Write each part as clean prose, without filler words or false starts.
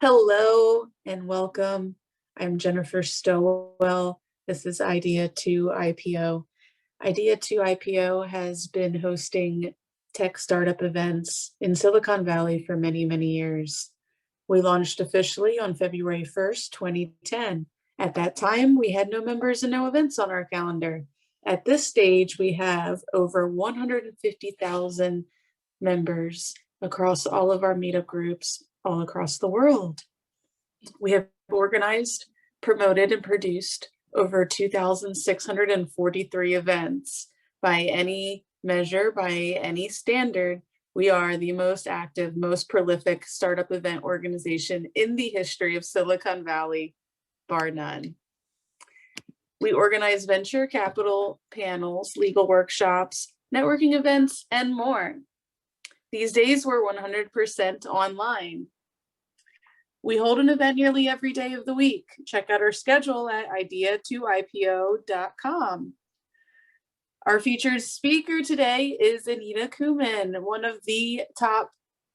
Hello and welcome. I'm Jennifer Stowell. This is Idea 2 IPO. Idea 2 IPO has been hosting tech startup events in Silicon Valley for many, many years. We launched officially on February 1st, 2010. At that time, we had no members and no events on our calendar. At this stage, we have over 150,000 members across all of our meetup groups all across the world. We have organized, promoted, and produced over 2,643 events. By any measure, by any standard, we are the most active, most prolific startup event organization in the history of Silicon Valley, bar none. We organize venture capital panels, legal workshops, networking events, and more. These days, we're 100% online. We hold an event nearly every day of the week. Check out our schedule at idea2ipo.com. Our featured speaker today is Anita Kuman, one of the top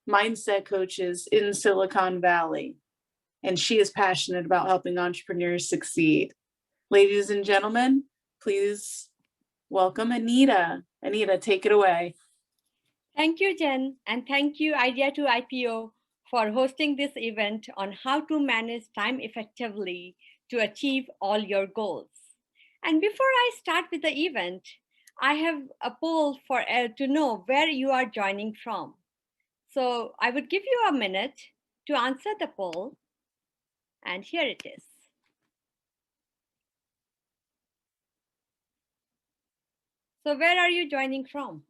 mindset coaches in Silicon Valley, and she is passionate about helping entrepreneurs succeed. Ladies and gentlemen, please welcome Anita. Anita, take it away. Thank you, Jen, and thank you, Idea 2 IPO, for hosting this event on how to manage time effectively to achieve all your goals. And before I start with the event, I have a poll for to know where you are joining from. So I would give you a minute to answer the poll, and here it is. So where are you joining from?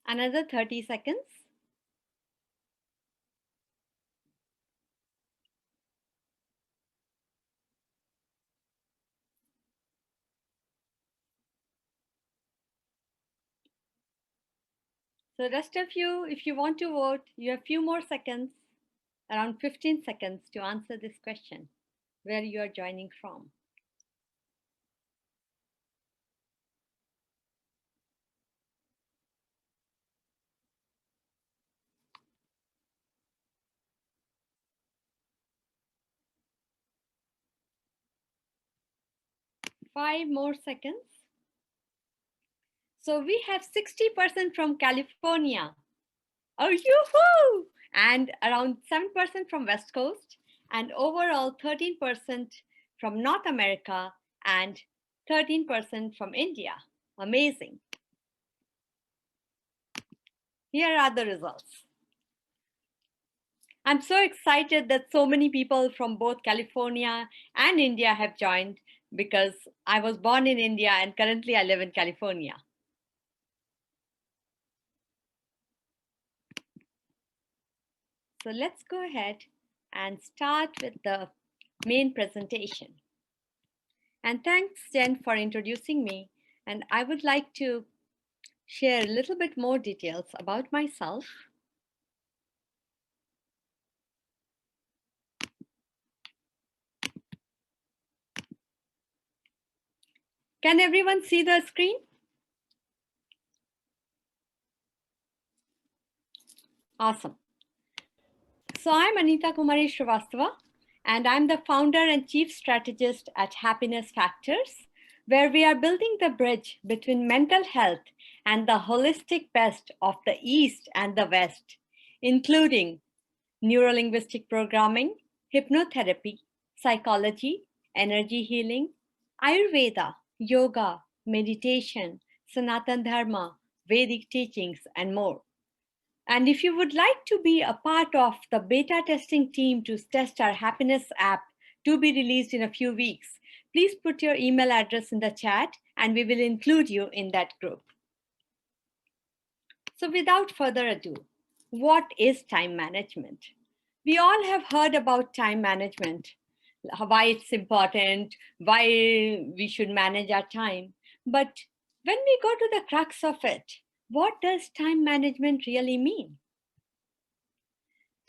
Another 30 seconds. So rest of you, if you want to vote, you have a few more seconds, around 15 seconds to answer this question, where you are joining from. Five more seconds. So we have 60% from California. Oh, yoo-hoo! And around 7% from West Coast, and overall 13% from North America and 13% from India. Amazing. Here are the results. I'm so excited that so many people from both California and India have joined, because I was born in India and currently I live in California. So let's go ahead and start with the main presentation. And thanks, Jen, for introducing me. And I would like to share a little bit more details about myself. Can everyone see the screen? Awesome. So I'm Anita Kumari Srivastava, and I'm the founder and chief strategist at Happiness Factors, where we are building the bridge between mental health and the holistic best of the East and the West, including neurolinguistic programming, hypnotherapy, psychology, energy healing, Ayurveda, yoga, meditation, Sanatan Dharma, Vedic teachings, and more. And if you would like to be a part of the beta testing team to test our happiness app to be released in a few weeks, please put your email address in the chat and we will include you in that group. So without further ado, what is time management? We all have heard about time management, why it's important, why we should manage our time. But when we go to the crux of it, what does time management really mean?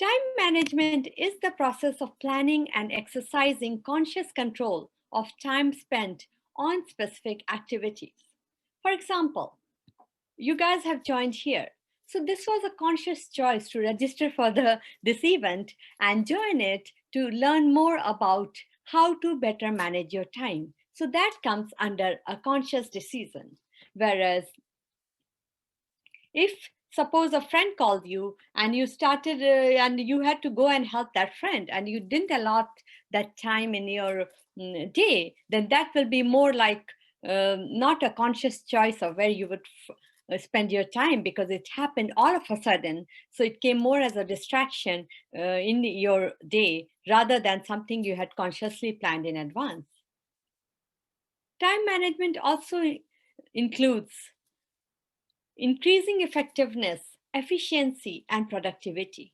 Time management is the process of planning and exercising conscious control of time spent on specific activities. For example, you guys have joined here. So this was a conscious choice to register for this event and join it to learn more about how to better manage your time. So that comes under a conscious decision. Whereas if suppose a friend called you and you started and you had to go and help that friend and you didn't allot that time in your day, then that will be more like not a conscious choice of where you would spend your time, because it happened all of a sudden. So it came more as a distraction in your day rather than something you had consciously planned in advance. Time management also includes increasing effectiveness, efficiency, and productivity.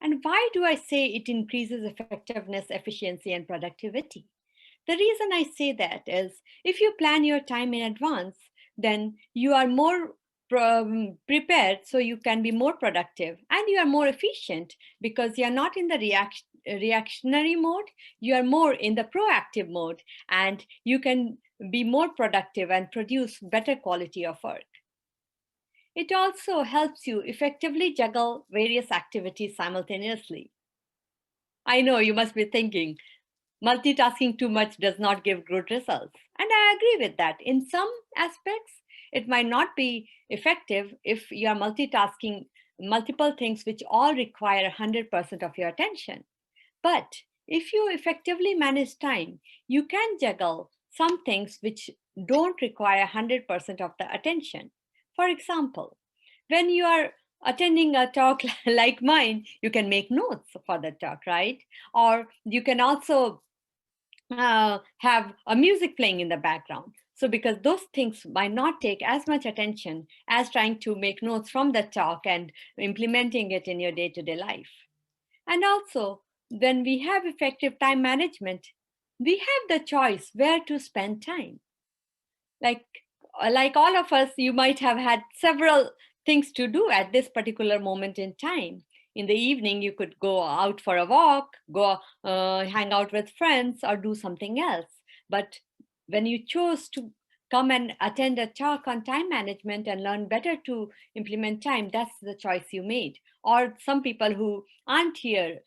And why do I say it increases effectiveness, efficiency, and productivity? The reason I say that is if you plan your time in advance, then you are more prepared, so you can be more productive and you are more efficient because you are not in the reactionary mode, you are more in the proactive mode, and you can be more productive and produce better quality of work. It also helps you effectively juggle various activities simultaneously. I know you must be thinking, multitasking too much does not give good results. And I agree with that. In some aspects, it might not be effective if you are multitasking multiple things which all require 100% of your attention. But if you effectively manage time, you can juggle some things which don't require 100% of the attention. For example, when you are attending a talk like mine, you can make notes for the talk, right? Or you can also have a music playing in the background. So, because those things might not take as much attention as trying to make notes from the talk and implementing it in your day to day life. And also, when we have effective time management, we have the choice where to spend time. Like, like all of us, you might have had several things to do at this particular moment in time. In the evening, you could go out for a walk, go hang out with friends, or do something else. But when you chose to come and attend a talk on time management and learn better to implement time, that's the choice you made. Or some people who aren't here,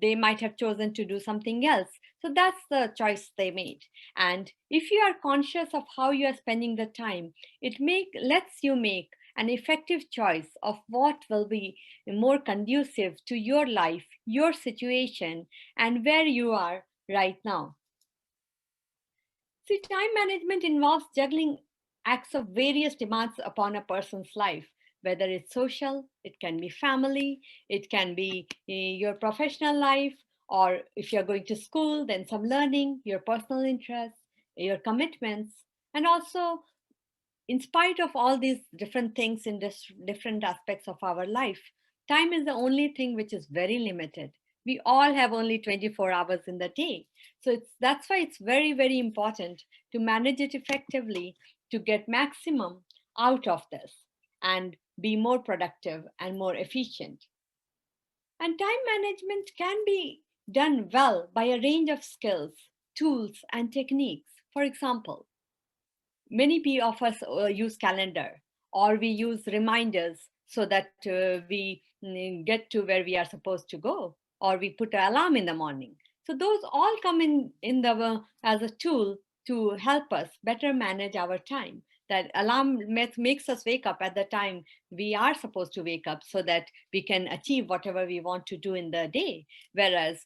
they might have chosen to do something else. So that's the choice they made. And if you are conscious of how you are spending the time, lets you make an effective choice of what will be more conducive to your life, your situation, and where you are right now. See, time management involves juggling acts of various demands upon a person's life, whether it's social, it can be family, it can be your professional life, or if you're going to school, then some learning, your personal interests, your commitments, and also in spite of all these different things in different aspects of our life, time is the only thing which is very limited. We all have only 24 hours in the day. So that's why it's very, very important to manage it effectively to get maximum out of this and be more productive and more efficient. And time management can be done well by a range of skills, tools, and techniques. For example, many of us use calendar, or we use reminders so that we get to where we are supposed to go, or we put an alarm in the morning. So those all come in the as a tool to help us better manage our time. That alarm makes us wake up at the time we are supposed to wake up so that we can achieve whatever we want to do in the day. Whereas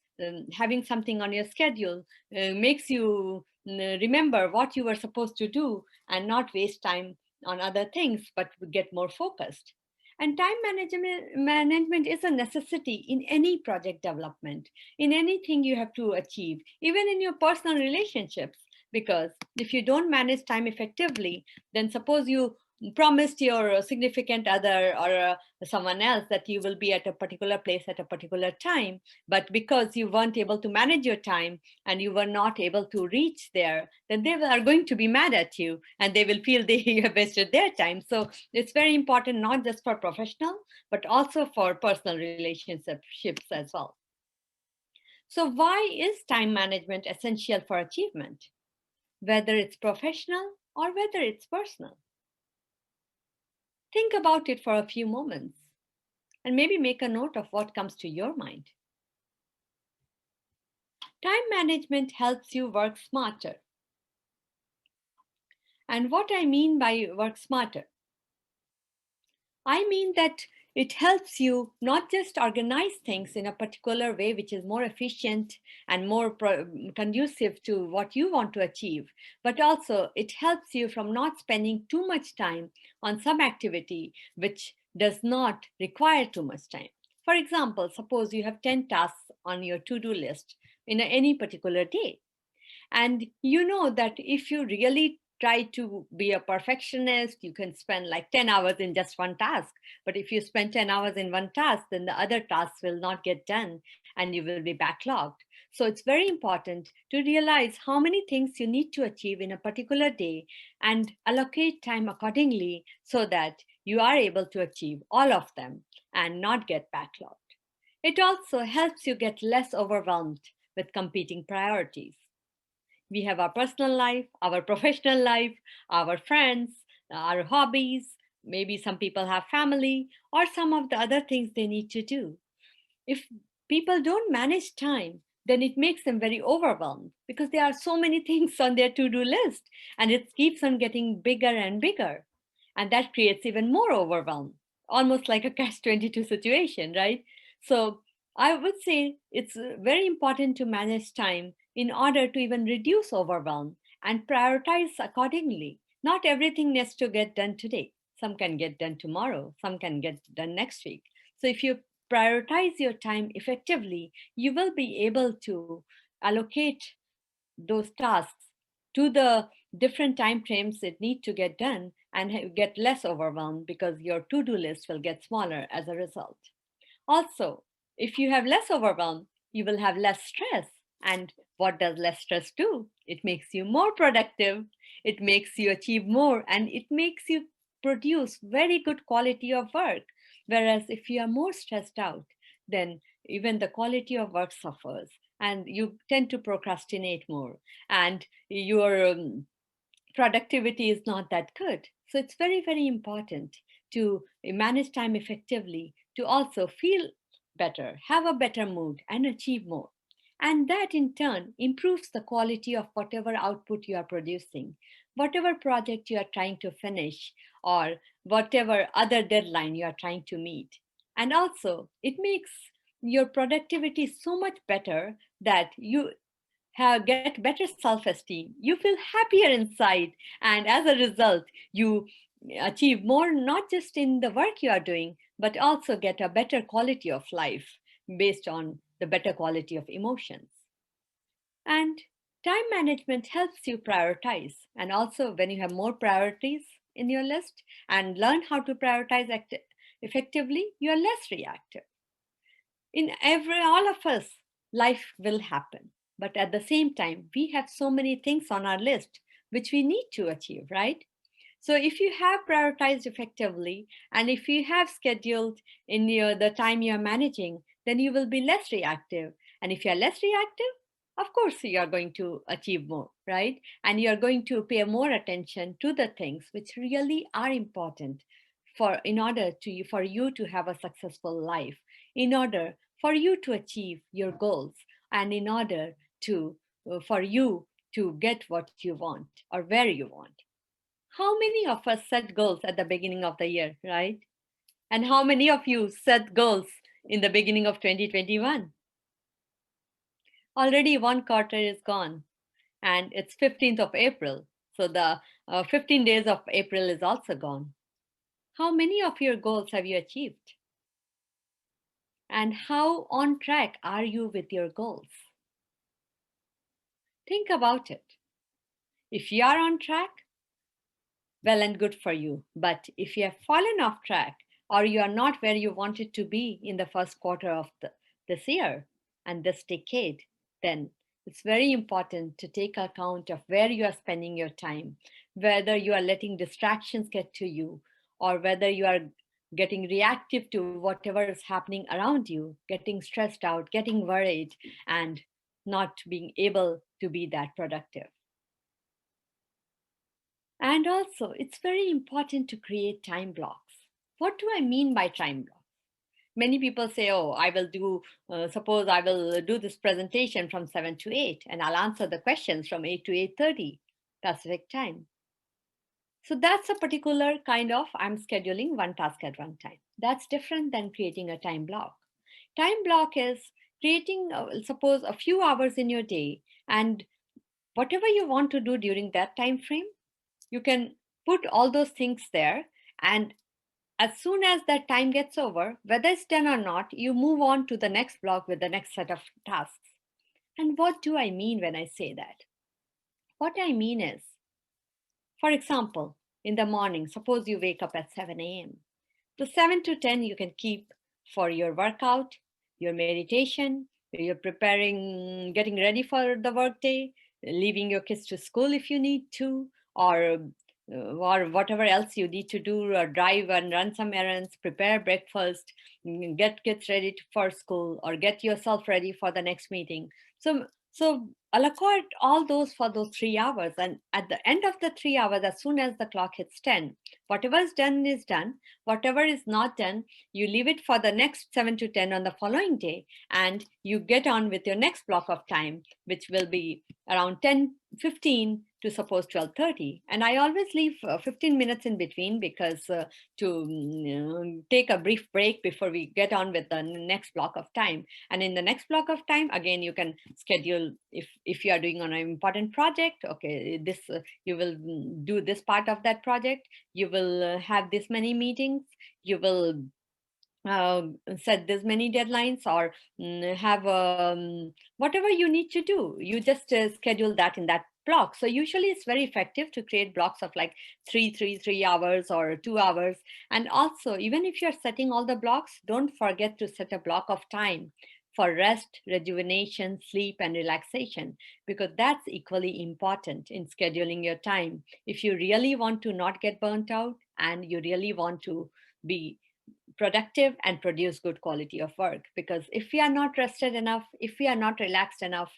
having something on your schedule makes you remember what you were supposed to do and not waste time on other things, but get more focused. And time management is a necessity in any project development, in anything you have to achieve, even in your personal relationships. Because if you don't manage time effectively, then suppose you promised your significant other or someone else that you will be at a particular place at a particular time, but because you weren't able to manage your time and you were not able to reach there, then they are going to be mad at you and they will feel they have wasted their time. So it's very important, not just for professional, but also for personal relationships as well. So why is time management essential for achievement, whether it's professional or whether it's personal? Think about it for a few moments and maybe make a note of what comes to your mind. Time management helps you work smarter. And what I mean by work smarter, I mean that it helps you not just organize things in a particular way, which is more efficient and more conducive to what you want to achieve, but also it helps you from not spending too much time on some activity which does not require too much time. For example, suppose you have 10 tasks on your to do list in any particular day. And you know that if you really try to be a perfectionist, you can spend like 10 hours in just one task. But if you spend 10 hours in one task, then the other tasks will not get done and you will be backlogged. So it's very important to realize how many things you need to achieve in a particular day and allocate time accordingly so that you are able to achieve all of them and not get backlogged. It also helps you get less overwhelmed with competing priorities. We have our personal life, our professional life, our friends, our hobbies. Maybe some people have family or some of the other things they need to do. If people don't manage time, then it makes them very overwhelmed because there are so many things on their to do list and it keeps on getting bigger and bigger. And that creates even more overwhelm, almost like a catch 22 situation, right? So I would say it's very important to manage time in order to even reduce overwhelm and prioritize accordingly. Not everything needs to get done today. Some can get done tomorrow, some can get done next week. So if you prioritize your time effectively, you will be able to allocate those tasks to the different time frames that need to get done and get less overwhelmed because your to-do list will get smaller as a result. Also, if you have less overwhelm, you will have less stress. And what does less stress do? It makes you more productive, it makes you achieve more, and it makes you produce very good quality of work. Whereas if you are more stressed out, then even the quality of work suffers and you tend to procrastinate more and your productivity is not that good. So it's very, very important to manage time effectively, to also feel better, have a better mood, and achieve more. And that in turn improves the quality of whatever output you are producing, whatever project you are trying to finish, or whatever other deadline you are trying to meet. And also, it makes your productivity so much better that you get better self-esteem, you feel happier inside, and as a result you achieve more, not just in the work you are doing, but also get a better quality of life based on the better quality of emotions. And time management helps you prioritize, and also when you have more priorities in your list and learn how to prioritize effectively, you are less reactive. In every all of us, life will happen, but at the same time we have so many things on our list which we need to achieve, right? So if you have prioritized effectively and if you have scheduled in your the time you're managing, then you will be less reactive. And if you're less reactive, of course you are going to achieve more, right? And you're going to pay more attention to the things which really are important for in order to for you to have a successful life, in order for you to achieve your goals, and in order to for you to get what you want or where you want. How many of us set goals at the beginning of the year, right? And how many of you set goals in the beginning of 2021? Already one quarter is gone and it's 15th of April. So the 15 days of April is also gone. How many of your goals have you achieved? And how on track are you with your goals? Think about it. If you are on track, well and good for you. But if you have fallen off track, or you are not where you wanted to be in the first quarter of this year and this decade, then it's very important to take account of where you are spending your time, whether you are letting distractions get to you, or whether you are getting reactive to whatever is happening around you, getting stressed out, getting worried, and not being able to be that productive. And also, it's very important to create time blocks. What do I mean by time blocks? Many people say, oh, I will do, suppose I will do this presentation from 7 to 8, and I'll answer the questions from 8 to 8:30 Pacific time. So that's a particular kind of, I'm scheduling one task at one time. That's different than creating a time block. Time block is creating, suppose, a few hours in your day, and whatever you want to do during that time frame, you can put all those things there, and as soon as that time gets over, whether it's done or not, you move on to the next block with the next set of tasks. And what do I mean when I say that? What I mean is, for example, in the morning, suppose you wake up at 7 a.m. The 7 to 10 you can keep for your workout, your meditation, you're preparing, getting ready for the workday, leaving your kids to school if you need to, or whatever else you need to do, or drive and run some errands, prepare breakfast, get kids ready for school, or get yourself ready for the next meeting. So allocate all those for those 3 hours, and at the end of the 3 hours, as soon as the clock hits 10, whatever is done is done. Whatever is not done, you leave it for the next 7 to 10 on the following day, and you get on with your next block of time, which will be around 10:15 to suppose 12:30. And I always leave 15 minutes in between, because to take a brief break before we get on with the next block of time. And in the next block of time, again, you can schedule, if you are doing on an important project, okay, this you will do this part of that project, you will have this many meetings, you will uh, set this many deadlines, or have whatever you need to do, you just schedule that in that block. So usually it's very effective to create blocks of like 3 hours or 2 hours. And also, even if you're setting all the blocks, don't forget to set a block of time for rest, rejuvenation, sleep, and relaxation, because that's equally important in scheduling your time. If you really want to not get burnt out, and you really want to be productive and produce good quality of work, because if we are not rested enough, if we are not relaxed enough,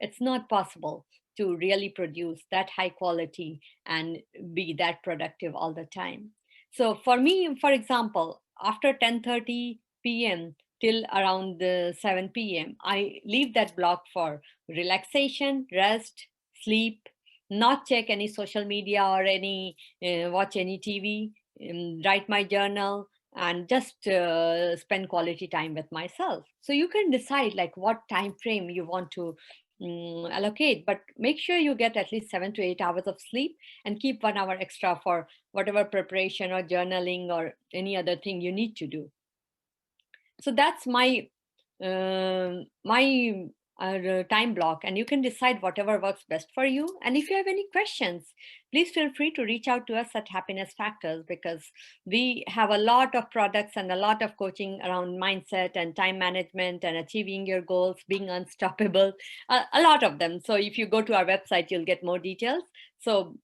it's not possible to really produce that high quality and be that productive all the time. So for me, for example, after 10:30 p.m. till around the 7 p.m., I leave that block for relaxation, rest, sleep, not check any social media or any watch any TV, write my journal, and just spend quality time with myself. So you can decide like what time frame you want to allocate, but make sure you get at least 7 to 8 hours of sleep, and keep 1 hour extra for whatever preparation or journaling or any other thing you need to do. So that's my time block, and you can decide whatever works best for you. And if you have any questions, please feel free to reach out to us at Happiness Factors, because we have a lot of products and a lot of coaching around mindset and time management and achieving your goals, being unstoppable, a lot of them. So if you go to our website, you'll get more details. So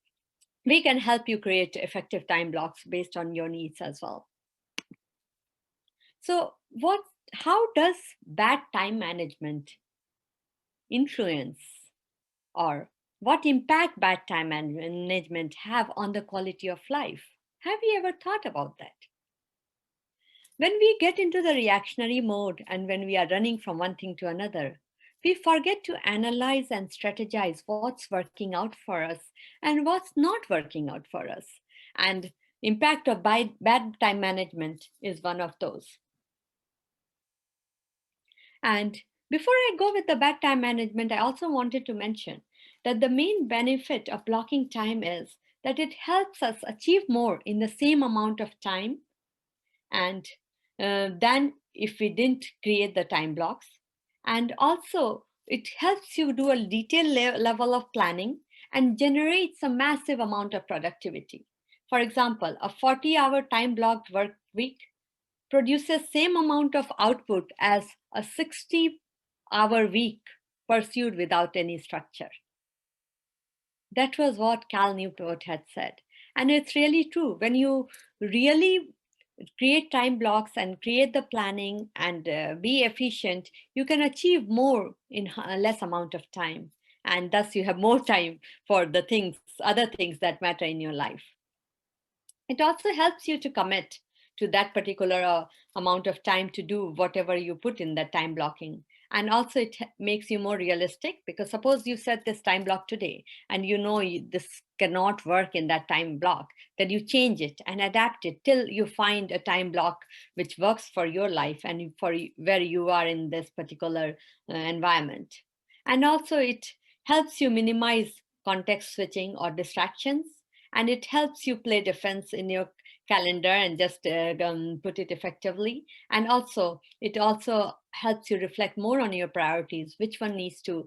we can help you create effective time blocks based on your needs as well. So how does bad time management influence, or what impact bad time management have on the quality of life? Have you ever thought about that? When we get into the reactionary mode, and when we are running from one thing to another, we forget to analyze and strategize what's working out for us and what's not working out for us. And impact of bad time management is one of those. And before I go with the bad time management, I also wanted to mention that the main benefit of blocking time is that it helps us achieve more in the same amount of time, and than if we didn't create the time blocks. And also, it helps you do a detailed level of planning and generates a massive amount of productivity. For example, a 40-hour time-blocked work week produces same amount of output as a 60-hour week pursued without any structure. That was what Cal Newport had said. And it's really true. When you really create time blocks and create the planning and be efficient, you can achieve more in a less amount of time. And thus you have more time for the things, other things that matter in your life. It also helps you to commit to that particular amount of time to do whatever you put in that time blocking. And also it makes you more realistic, because suppose you set this time block today and you know this cannot work in that time block, then you change it and adapt it till you find a time block which works for your life and for where you are in this particular environment. And also it helps you minimize context switching or distractions, and it helps you play defense in your calendar and just put it effectively. And also it also helps you reflect more on your priorities, which one needs to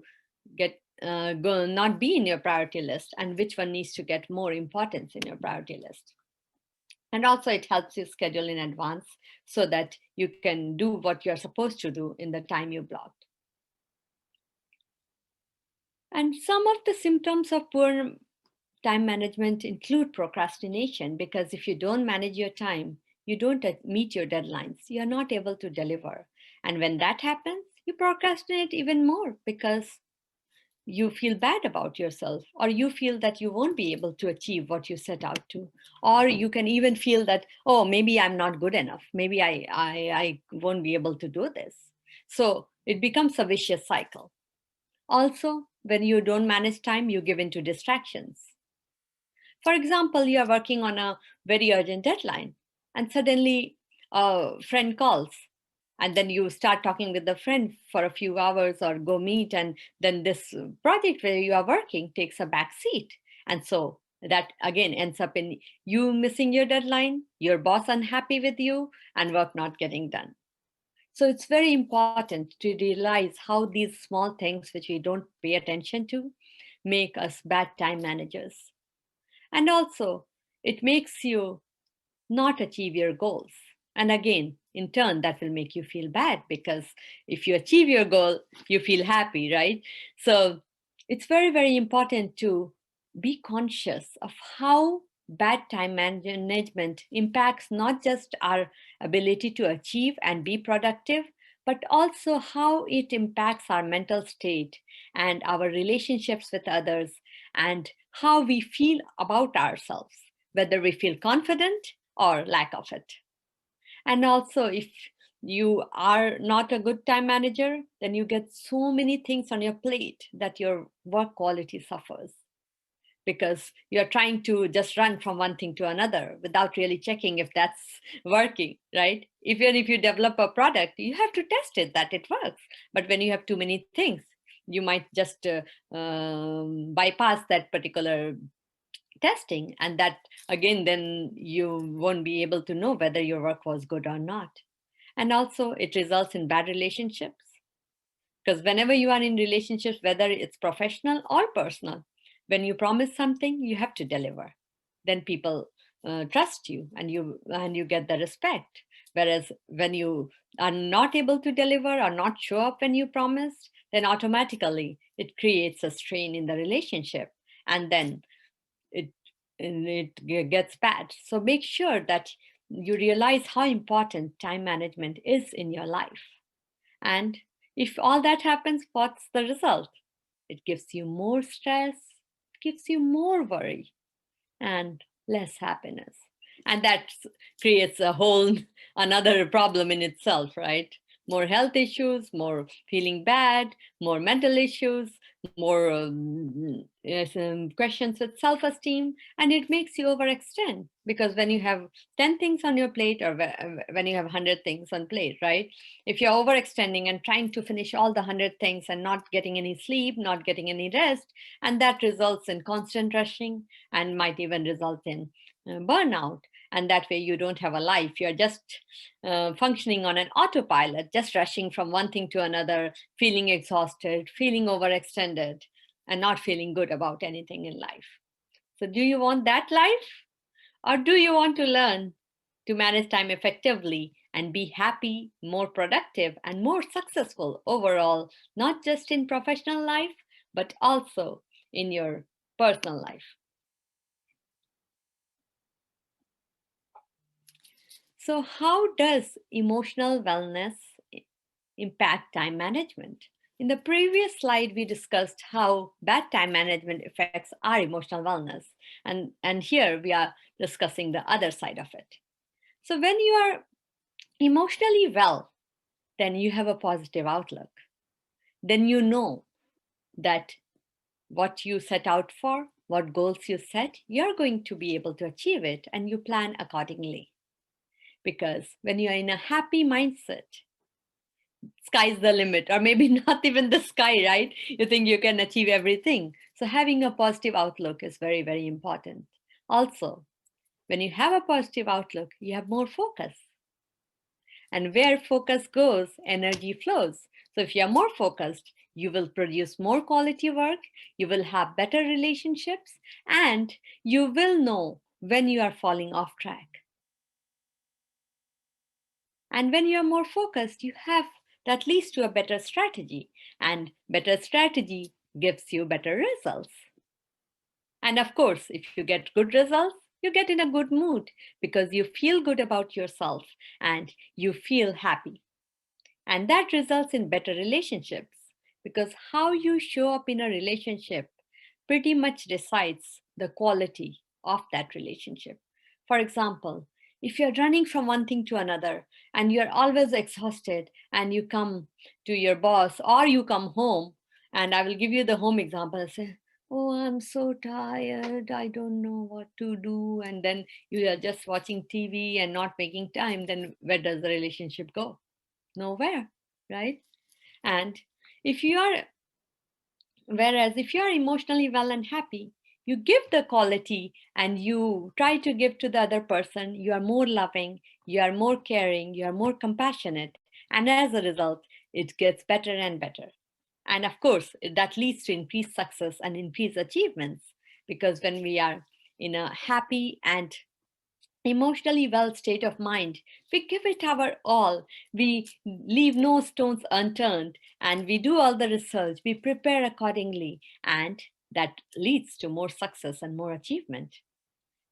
get not be in your priority list and which one needs to get more importance in your priority list. And also it helps you schedule in advance so that you can do what you're supposed to do in the time you blocked. And some of the symptoms of poor time management include procrastination, because if you don't manage your time, you don't meet your deadlines, you're not able to deliver. And when that happens, you procrastinate even more because you feel bad about yourself, or you feel that you won't be able to achieve what you set out to, or you can even feel that, oh, maybe I'm not good enough, maybe I won't be able to do this. So it becomes a vicious cycle. Also, when you don't manage time, you give in to distractions. For example, you are working on a very urgent deadline and suddenly a friend calls, and then you start talking with the friend for a few hours or go meet, and then this project where you are working takes a back seat. And so that again ends up in you missing your deadline, your boss unhappy with you, and work not getting done. So it's very important to realize how these small things which we don't pay attention to make us bad time managers. And also, it makes you not achieve your goals. And again, in turn, that will make you feel bad, because if you achieve your goal, you feel happy, right? So it's very, very important to be conscious of how bad time management impacts not just our ability to achieve and be productive, but also how it impacts our mental state and our relationships with others, and how we feel about ourselves, whether we feel confident or lack of it. And also, if you are not a good time manager, then you get so many things on your plate that your work quality suffers, because you're trying to just run from one thing to another without really checking if that's working, right? Even if you develop a product, you have to test it that it works. But when you have too many things, you might just bypass that particular testing, and that again then you won't be able to know whether your work was good or not. And also it results in bad relationships, because whenever you are in relationships, whether it's professional or personal, when you promise something, you have to deliver. Then people trust you, and you get the respect. Whereas when you are not able to deliver or not show up when you promised, then automatically it creates a strain in the relationship, and then it gets bad. So make sure that you realize how important time management is in your life. And if all that happens, what's the result? It gives you more stress, it gives you more worry, and less happiness. And that creates a whole another problem in itself, right? More health issues, more feeling bad, more mental issues, more yes, questions with self-esteem, and it makes you overextend, because when you have 10 things on your plate, or when you have 100 things on plate, right? If you're overextending and trying to finish all the 100 things and not getting any sleep, not getting any rest, and that results in constant rushing and might even result in burnout. And that way you don't have a life, you're just functioning on an autopilot, just rushing from one thing to another, feeling exhausted, feeling overextended, and not feeling good about anything in life. So do you want that life, Or do you want to learn to manage time effectively and be happy, more productive, and more successful overall, not just in professional life, but also in your personal life? So, how does emotional wellness impact time management? In the previous slide, we discussed how bad time management affects our emotional wellness. And here we are discussing the other side of it. So, when you are emotionally well, then you have a positive outlook. Then you know that what you set out for, what goals you set, you're going to be able to achieve it, and you plan accordingly. Because when you're in a happy mindset, sky's the limit, or maybe not even the sky, right? You think you can achieve everything. So having a positive outlook is very, very important. Also, when you have a positive outlook, you have more focus. And where focus goes, energy flows. So if you're more focused, you will produce more quality work, you will have better relationships, and you will know when you are falling off track. And when you're more focused, you have that leads to a better strategy, and better strategy gives you better results. And of course, if you get good results, you get in a good mood because you feel good about yourself and you feel happy. And that results in better relationships because how you show up in a relationship pretty much decides the quality of that relationship. For example, if you're running from one thing to another and you're always exhausted and you come to your boss or you come home, and I will give you the home example, and say, "Oh, I'm so tired. I don't know what to do." And then you are just watching TV and not making time, then where does the relationship go? Nowhere, right? And if you are, whereas if you are emotionally well and happy, you give the quality and you try to give to the other person, you are more loving, you are more caring, you are more compassionate. And as a result, it gets better and better. And of course, that leads to increased success and increased achievements because when we are in a happy and emotionally well state of mind, we give it our all. We leave no stones unturned and we do all the research. We prepare accordingly, and that leads to more success and more achievement.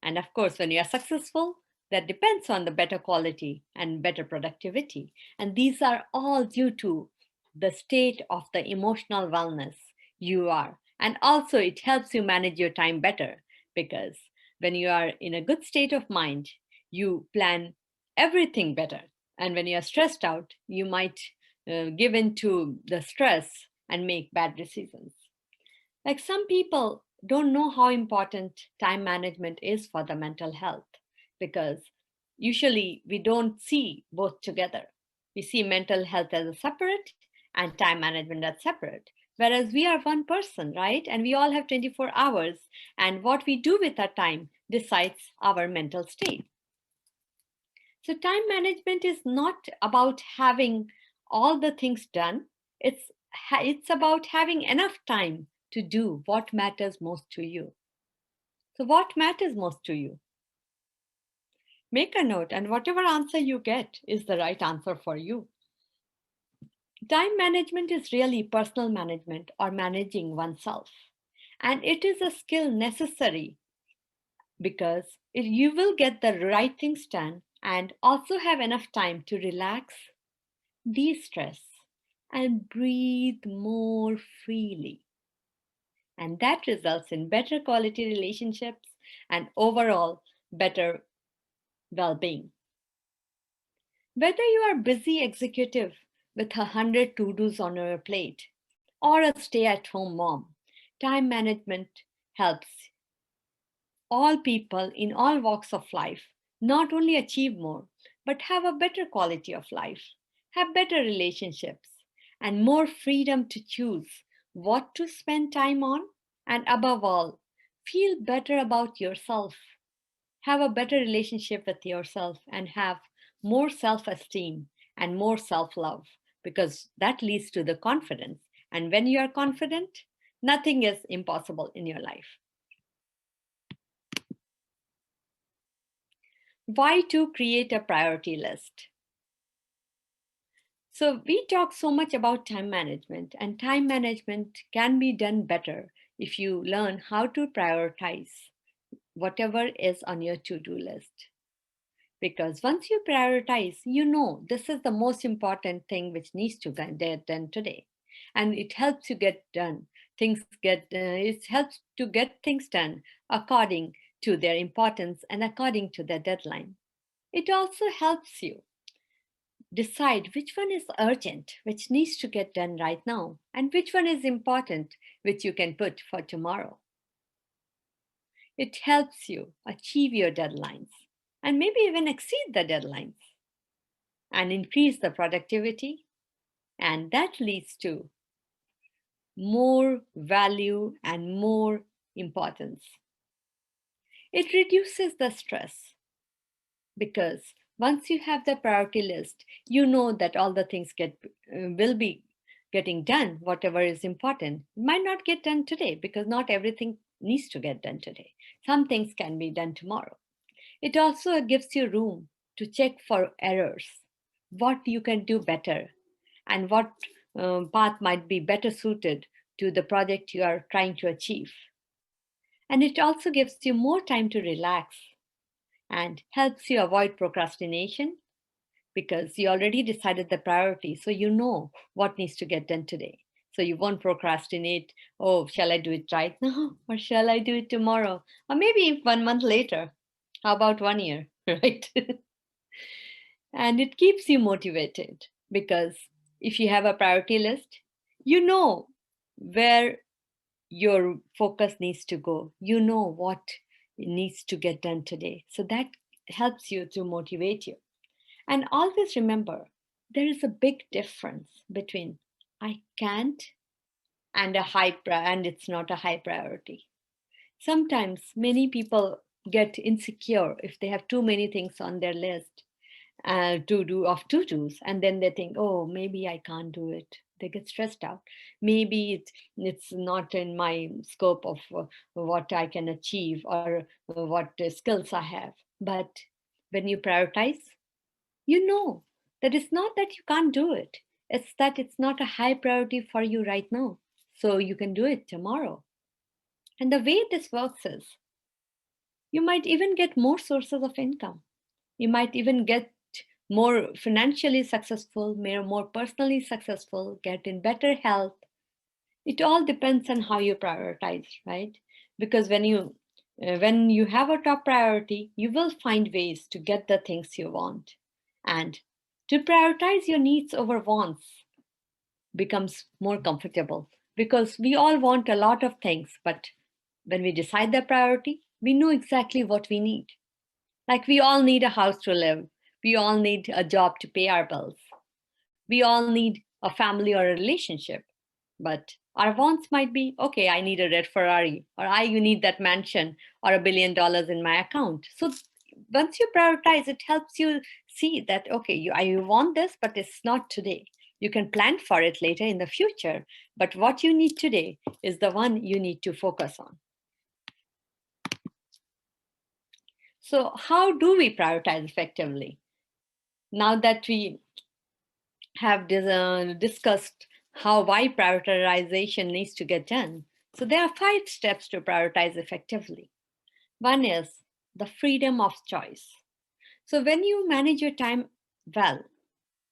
And of course, when you are successful, that depends on the better quality and better productivity. And these are all due to the state of the emotional wellness you are. And also, it helps you manage your time better because when you are in a good state of mind, you plan everything better. And when you are stressed out, you might give in to the stress and make bad decisions. Like some people don't know how important time management is for the mental health because usually we don't see both together. We see mental health as a separate and time management as separate. Whereas we are one person, right? And we all have 24 hours, and what we do with our time decides our mental state. So, time management is not about having all the things done, it's about having enough time to do what matters most to you. So, what matters most to you? Make a note, and whatever answer you get is the right answer for you. Time management is really personal management or managing oneself. And it is a skill necessary because you will get the right things done and also have enough time to relax, de stress, and breathe more freely. And that results in better quality relationships and overall better well being. Whether you are a busy executive with 100 to dos on your plate or a stay at home mom, time management helps all people in all walks of life not only achieve more, but have a better quality of life, have better relationships, and more freedom to choose what to spend time on, and above all, feel better about yourself, have a better relationship with yourself, and have more self esteem and more self love because that leads to the confidence. And when you are confident, nothing is impossible in your life. Why to create a priority list? So we talk so much about time management, and time management can be done better if you learn how to prioritize whatever is on your to-do list. Because once you prioritize, you know this is the most important thing which needs to get done today. And it helps you get done. It helps to get things done according to their importance and according to their deadline. It also helps you decide which one is urgent, which needs to get done right now, and which one is important, which you can put for tomorrow. It helps you achieve your deadlines and maybe even exceed the deadlines and increase the productivity. And that leads to more value and more importance. It reduces the stress because once you have the priority list, you know that all the things will be getting done. Whatever is important it might not get done today because not everything needs to get done today. Some things can be done tomorrow. It also gives you room to check for errors, what you can do better, and what path might be better suited to the project you are trying to achieve. And it also gives you more time to relax and helps you avoid procrastination because you already decided the priority. So you know what needs to get done today. So you won't procrastinate. Oh, shall I do it right now? Or shall I do it tomorrow? Or maybe 1 month later? How about 1 year? Right? And it keeps you motivated because if you have a priority list, you know where your focus needs to go. You know what needs to get done today. So that helps you to motivate you. And always remember, there is a big difference between I can't and and it's not a high priority. Sometimes many people get insecure if they have too many things on their list to do's, and then they think, oh, maybe I can't do it. They get stressed out. Maybe it's not in my scope of what I can achieve or what skills I have. But when you prioritize, you know that it's not that you can't do it, it's that it's not a high priority for you right now, so you can do it tomorrow. And the way this works is you might even get more sources of income. You might even get more financially successful, more personally successful, get in better health. It all depends on how you prioritize, right? Because when you have a top priority, you will find ways to get the things you want. And to prioritize your needs over wants becomes more comfortable because we all want a lot of things, but when we decide the priority, we know exactly what we need. Like we all need a house to live. We all need a job to pay our bills. We all need a family or a relationship. But our wants might be, okay, I need a red Ferrari, or you need that mansion, or $1 billion in my account. So once you prioritize, it helps you see that, okay, you want this, but it's not today. You can plan for it later in the future. But what you need today is the one you need to focus on. So, how do we prioritize effectively? Now that we have discussed why prioritization needs to get done, so there are 5 steps to prioritize effectively. One is the freedom of choice. So, when you manage your time well,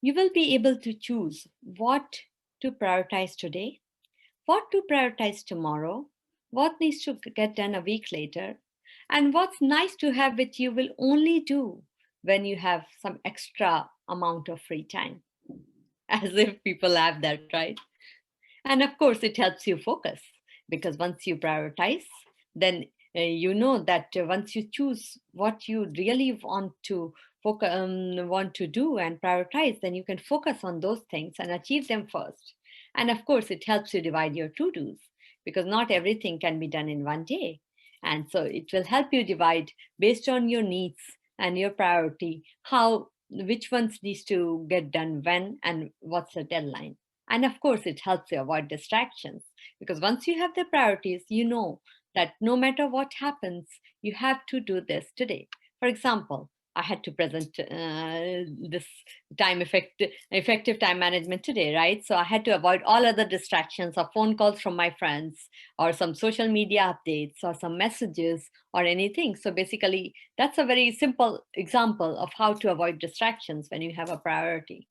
you will be able to choose what to prioritize today, what to prioritize tomorrow, what needs to get done a week later, and what's nice to have which you will only do when you have some extra amount of free time. As if people have that, right? And of course, it helps you focus because once you prioritize, then you know that once you choose what you really want to do and prioritize, then you can focus on those things and achieve them first. And of course, it helps you divide your to dos because not everything can be done in one day. And so it will help you divide based on your needs and your priority, which ones needs to get done when and what's the deadline. And of course, it helps you avoid distractions because once you have the priorities, you know that no matter what happens, you have to do this today. For example, I had to present this effective time management today, right? So I had to avoid all other distractions or phone calls from my friends or some social media updates or some messages or anything. So basically, that's a very simple example of how to avoid distractions when you have a priority.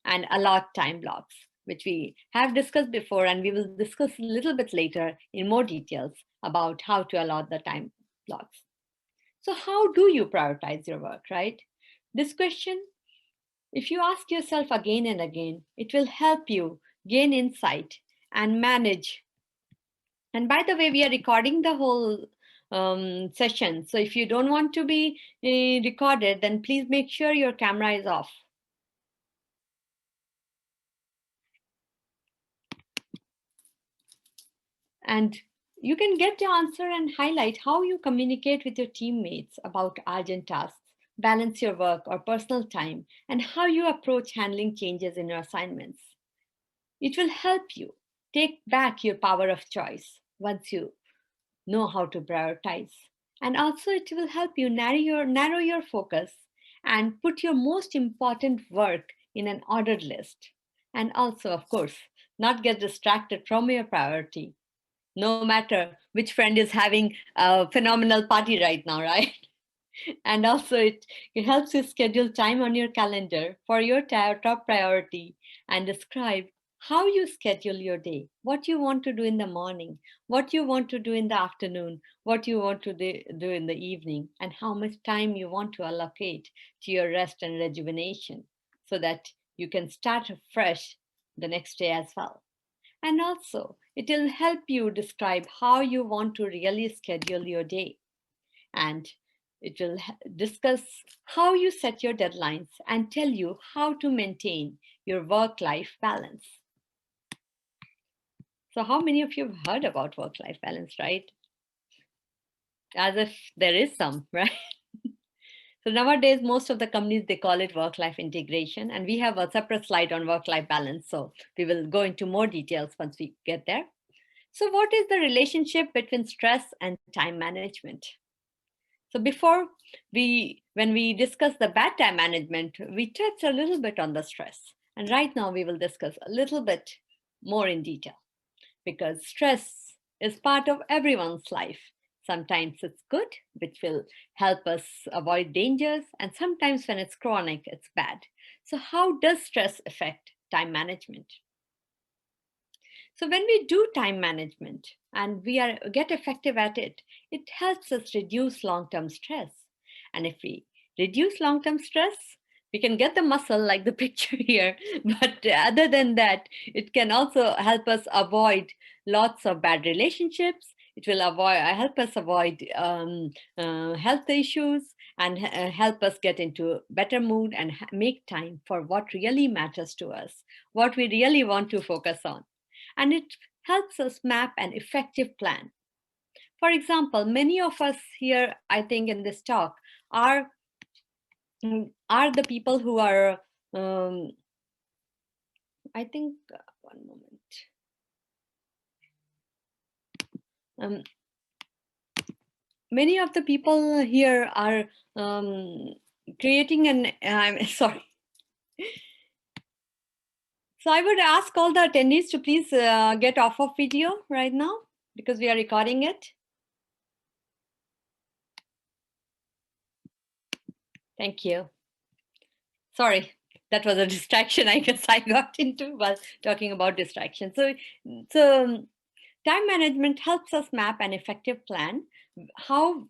And allot time blocks, which we have discussed before, and we will discuss a little bit later in more details about how to allot the time blocks. So, how do you prioritize your work, right? This question, if you ask yourself again and again, it will help you gain insight and manage. And by the way, we are recording the whole session. So, if you don't want to be recorded, then please make sure your camera is off. And you can get the answer and highlight how you communicate with your teammates about urgent tasks, balance your work or personal time, and how you approach handling changes in your assignments. It will help you take back your power of choice once you know how to prioritize. And also, it will help you narrow your focus and put your most important work in an ordered list. And also, of course, not get distracted from your priority, no matter which friend is having a phenomenal party right now, right? And also, it helps you schedule time on your calendar for your top priority and describe how you schedule your day, what you want to do in the morning, what you want to do in the afternoon, what you want to do in the evening, and how much time you want to allocate to your rest and rejuvenation so that you can start fresh the next day as well. And also, it will help you describe how you want to really schedule your day. And it will discuss how you set your deadlines and tell you how to maintain your work life balance. So, how many of you have heard about work life balance, right? As if there is some, right? So nowadays, most of the companies, they call it work-life integration. And we have a separate slide on work-life balance. So we will go into more details once we get there. So what is the relationship between stress and time management? So when we discuss the bad time management, we touch a little bit on the stress. And right now we will discuss a little bit more in detail because stress is part of everyone's life. Sometimes it's good, which will help us avoid dangers. And sometimes when it's chronic, it's bad. So how does stress affect time management? So when we do time management and get effective at it, it helps us reduce long-term stress. And if we reduce long-term stress, we can get the muscle like the picture here. But other than that, it can also help us avoid lots of bad relationships. It will help us avoid health issues and help us get into better mood and make time for what really matters to us, what we really want to focus on. And it helps us map an effective plan. For example, many of us here, I think, in this talk are the people who are, I think, one moment. Many of the people here are creating I'm sorry. So I would ask all the attendees to please get off of video right now because we are recording it. Thank you. Sorry, that was a distraction I guess I got into while talking about distraction. So time management helps us map an effective plan, how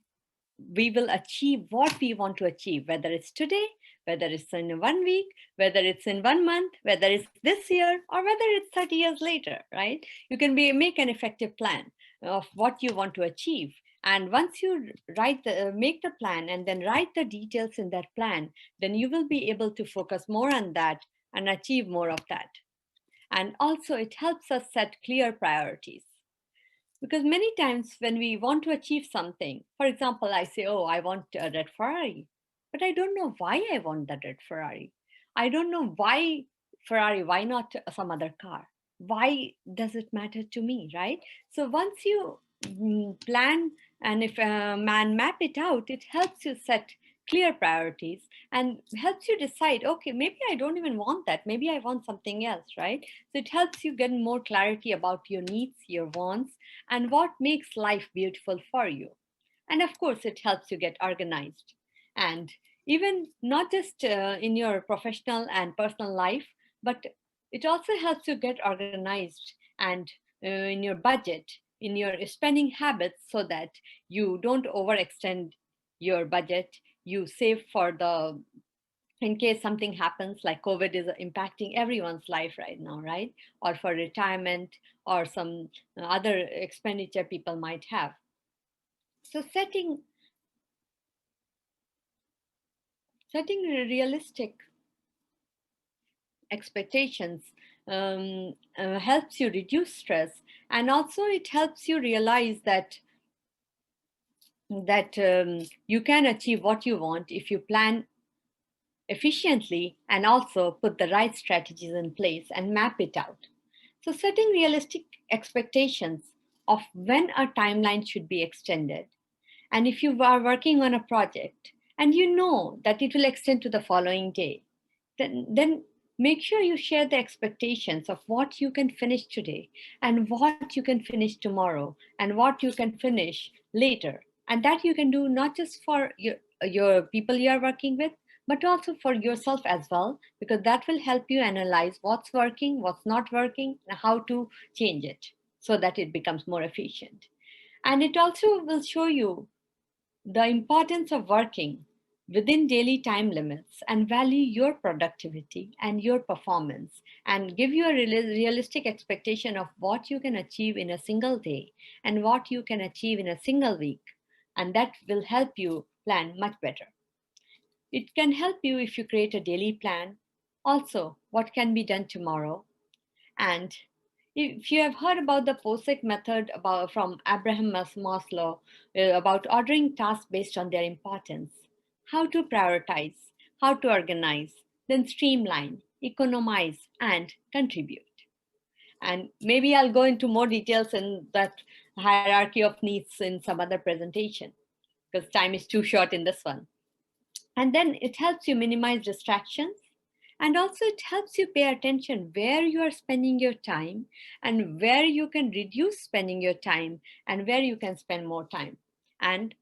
we will achieve what we want to achieve, whether it's today, whether it's in 1 week, whether it's in 1 month, whether it's this year, or whether it's 30 years later, right? You can make an effective plan of what you want to achieve. And once you make the plan and then write the details in that plan, then you will be able to focus more on that and achieve more of that. And also it helps us set clear priorities. Because many times when we want to achieve something, for example, I say, oh, I want a red Ferrari, but I don't know why I want that red Ferrari. I don't know why Ferrari, why not some other car? Why does it matter to me, right? So once you plan and if man map it out, it helps you set clear priorities and helps you decide, okay, maybe I don't even want that. Maybe I want something else, right? So it helps you get more clarity about your needs, your wants, and what makes life beautiful for you. And of course, it helps you get organized. And even not just in your professional and personal life, but it also helps you get organized and in your budget, in your spending habits, so that you don't overextend your budget. You save for the, in case something happens, like COVID is impacting everyone's life right now, right? Or for retirement or some other expenditure people might have. So setting realistic expectations helps you reduce stress, and also it helps you realize that you can achieve what you want if you plan efficiently and also put the right strategies in place and map it out. So setting realistic expectations of when a timeline should be extended, and if you are working on a project and you know that it will extend to the following day, then make sure you share the expectations of what you can finish today and what you can finish tomorrow and what you can finish later. And that you can do not just for your people you are working with, but also for yourself as well, because that will help you analyze what's working, what's not working, and how to change it so that it becomes more efficient. And it also will show you the importance of working within daily time limits and value your productivity and your performance, and give you a realistic expectation of what you can achieve in a single day and what you can achieve in a single week. And that will help you plan much better. It can help you if you create a daily plan. Also, what can be done tomorrow. And if you have heard about the POSIX method about, from Abraham Maslow, about ordering tasks based on their importance, how to prioritize, how to organize, then streamline, economize, and contribute. And maybe I'll go into more details in that hierarchy of needs in some other presentation, because time is too short in this one. And then it helps you minimize distractions, and also it helps you pay attention where you are spending your time and where you can reduce spending your time and where you can spend more time, and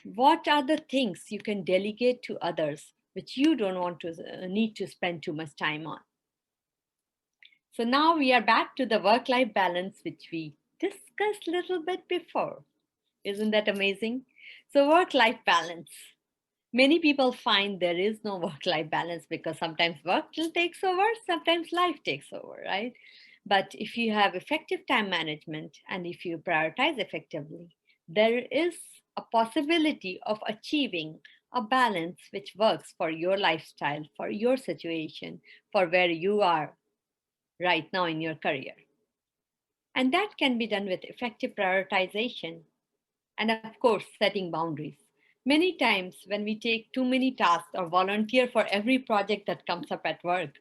what are the things you can delegate to others which you don't want to need to spend too much time on. So now we are back to the work life balance which we discussed a little bit before. Isn't that amazing? So work life balance. Many people find there is no work life balance because sometimes work takes over, sometimes life takes over, right? But if you have effective time management and if you prioritize effectively, there is a possibility of achieving a balance which works for your lifestyle, for your situation, for where you are right now in your career. And that can be done with effective prioritization and, of course, setting boundaries. Many times, when we take too many tasks or volunteer for every project that comes up at work,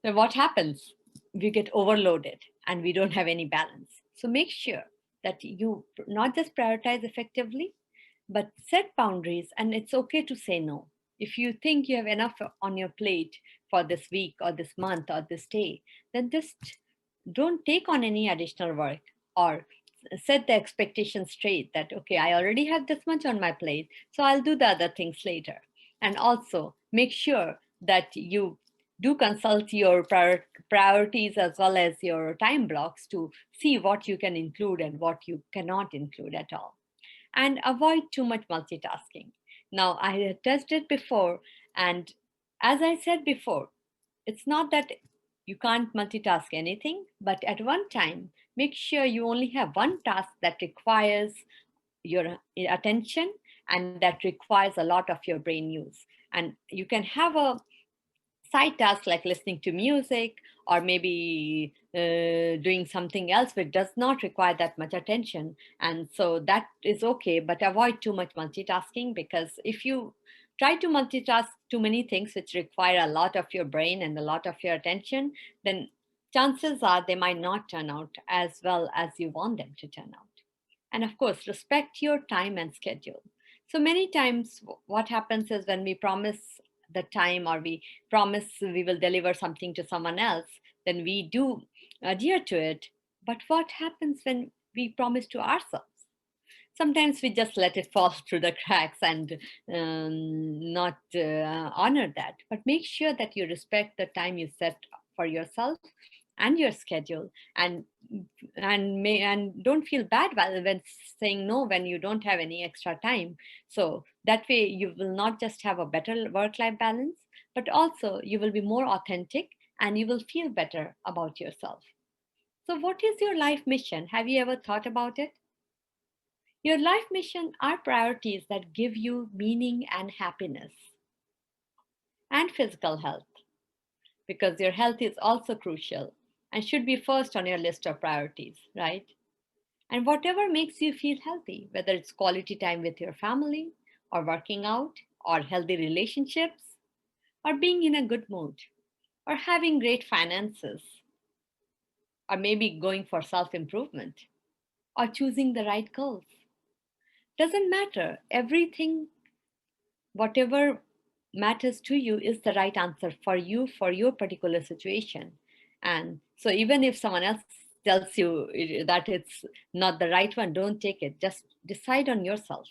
then what happens? We get overloaded and we don't have any balance. So make sure that you not just prioritize effectively, but set boundaries, and it's okay to say no. If you think you have enough on your plate for this week or this month or this day, then just don't take on any additional work, or set the expectation straight that, okay, I already have this much on my plate, so I'll do the other things later. And also make sure that you do consult your priorities as well as your time blocks to see what you can include and what you cannot include at all. And avoid too much multitasking. Now, I had tested before, and as I said before, it's not that you can't multitask anything, but at one time, make sure you only have one task that requires your attention and that requires a lot of your brain use. And you can have a side tasks like listening to music, or maybe doing something else which does not require that much attention. And so that is okay, but avoid too much multitasking, because if you try to multitask too many things which require a lot of your brain and a lot of your attention, then chances are they might not turn out as well as you want them to turn out. And of course, respect your time and schedule. So many times, what happens is when we promise the time or we promise we will deliver something to someone else, then we do adhere to it. But what happens when we promise to ourselves? Sometimes we just let it fall through the cracks and not honor that. But make sure that you respect the time you set for yourself and your schedule, and don't feel bad when saying no when you don't have any extra time. So that way you will not just have a better work life balance, but also you will be more authentic and you will feel better about yourself. So what is your life mission? Have you ever thought about it? Your life mission are priorities that give you meaning and happiness and physical health, because your health is also crucial and should be first on your list of priorities, right? And whatever makes you feel healthy, whether it's quality time with your family, or working out, or healthy relationships, or being in a good mood, or having great finances, or maybe going for self improvement, or choosing the right goals. Doesn't matter. Everything, whatever matters to you, is the right answer for you, for your particular situation. And so even if someone else tells you that it's not the right one, don't take it. Just decide on yourself